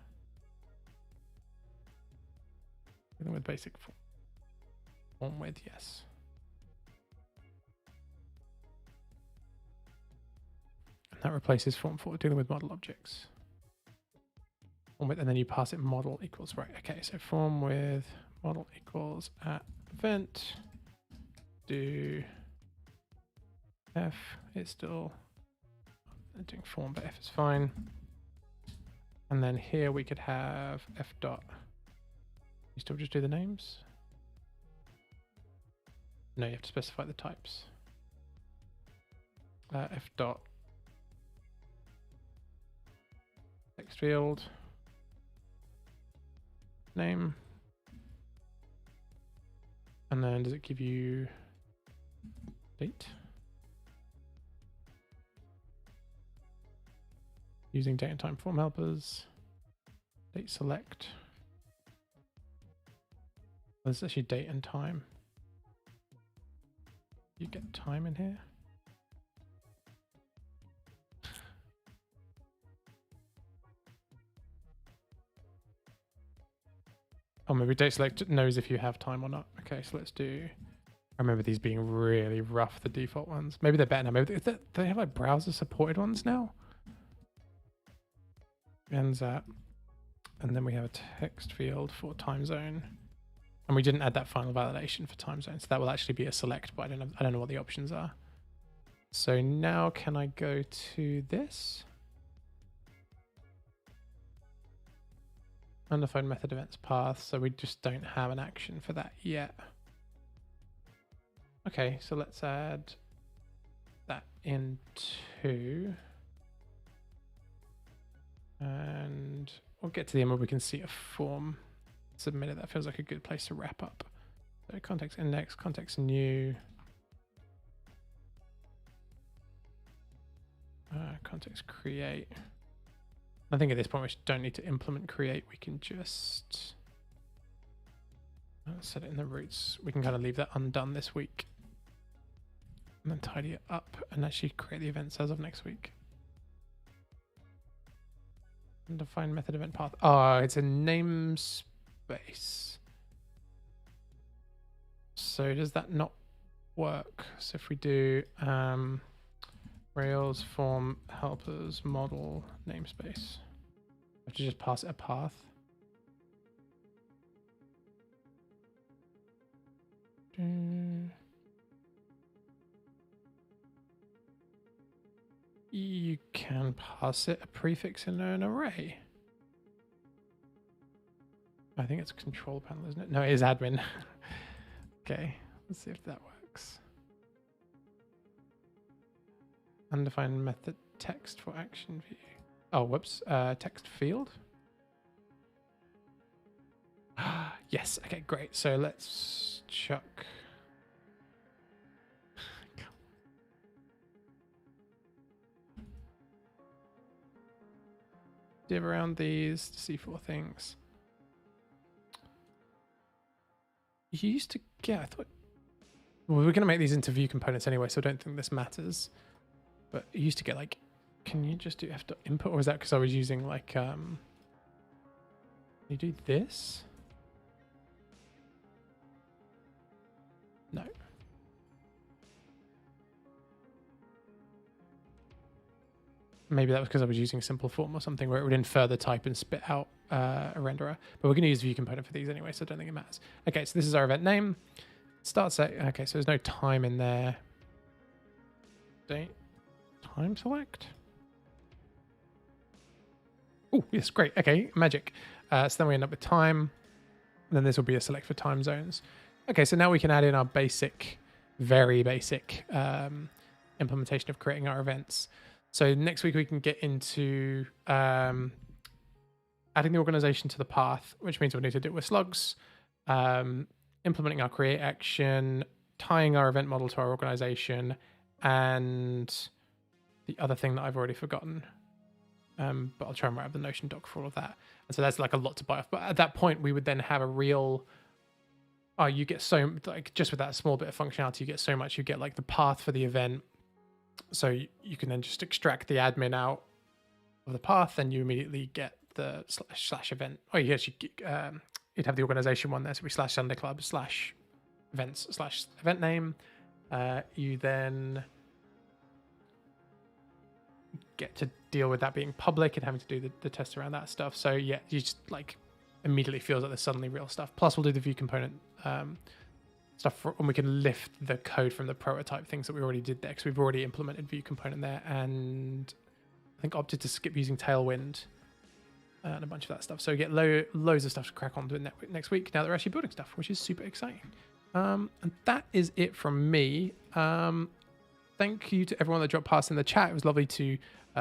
With basic form with, yes. That replaces form for dealing with model objects. Form with, and then you pass it model equals, right? Okay, so form with model equals at event do f. It's still doing form, but f is fine. And then here we could have f dot. You still just do the names? No, you have to specify the types. F dot text field name, and then does it give you date? Using date and time form helpers, date select. Well, this is actually date and time. You get time in here. Oh, maybe date select knows if you have time or not. Okay, so let's do. I remember these being really rough, the default ones. Maybe they're better now. Maybe do they have like browser supported ones now? Ends at, and then we have a text field for time zone, and we didn't add that final validation for time zone, so that will actually be a select. But I don't know what the options are. So now can I go to this? Undefined method events path, so we just don't have an action for that yet. Okay, so let's add that into, and we'll get to the end where we can see a form submitted. That feels like a good place to wrap up. So context index, context new, context create. I think at this point we don't need to implement create. We can just set it in the roots. We can kind of leave that undone this week. And then tidy it up and actually create the events as of next week. And define method event path. Oh, it's a namespace. So does that not work? So if we do Rails form helpers model namespace, I have to just pass it a path. You can pass it a prefix in an array. I think it's control panel, isn't it? No, it is admin. Okay, let's see if that works. Undefined method text for action view. Oh, whoops. Text field. Yes. Okay, great. So let's chuck. Div around these to see 4 things. You used to get, I thought, well, we're going to make these into view components anyway, so I don't think this matters. But you used to get like, can you just do f.input, or is that because I was using like, you do this? No. Maybe that was because I was using simple form or something where it would infer the type and spit out a renderer. But we're going to use view component for these anyway, so I don't think it matters. Okay, so this is our event name. Start set. Okay, so there's no time in there. Date. Time select. Oh, yes, great. Okay, magic. So then we end up with time. And then this will be a select for time zones. Okay, so now we can add in our basic, very basic implementation of creating our events. So next week we can get into adding the organization to the path, which means we'll need to do it with slugs, implementing our create action, tying our event model to our organization, and the other thing that I've already forgotten. But I'll try and write up the Notion doc for all of that. And so that's like a lot to bite off. But at that point, we would then have a real... Oh, you get so... Like just with that small bit of functionality, you get so much. You get like the path for the event. So you can then just extract the admin out of the path, and you immediately get the slash event. Oh, yes, you'd have the organization one there. So we slash Sunday Club slash events slash event name. You then get to deal with that being public and having to do the tests around that stuff. So yeah, you just like immediately feels like there's suddenly real stuff. Plus we'll do the view component stuff and we can lift the code from the prototype things that we already did there, because we've already implemented view component there, and I think opted to skip using Tailwind and a bunch of that stuff. So we get loads of stuff to crack on to next week now that we're actually building stuff, which is super exciting. And that is it from me. Thank you to everyone that dropped past in the chat. It was lovely to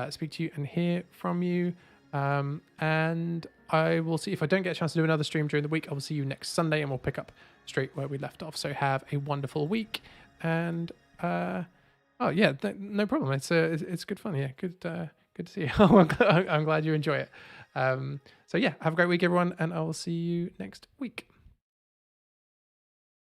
speak to you and hear from you. And I will see if I don't get a chance to do another stream during the week. I will see you next Sunday, and we'll pick up straight where we left off. So have a wonderful week. And oh yeah, no problem. It's good fun. Yeah, good to see you. I'm glad you enjoy it. So yeah, have a great week, everyone, and I will see you next week.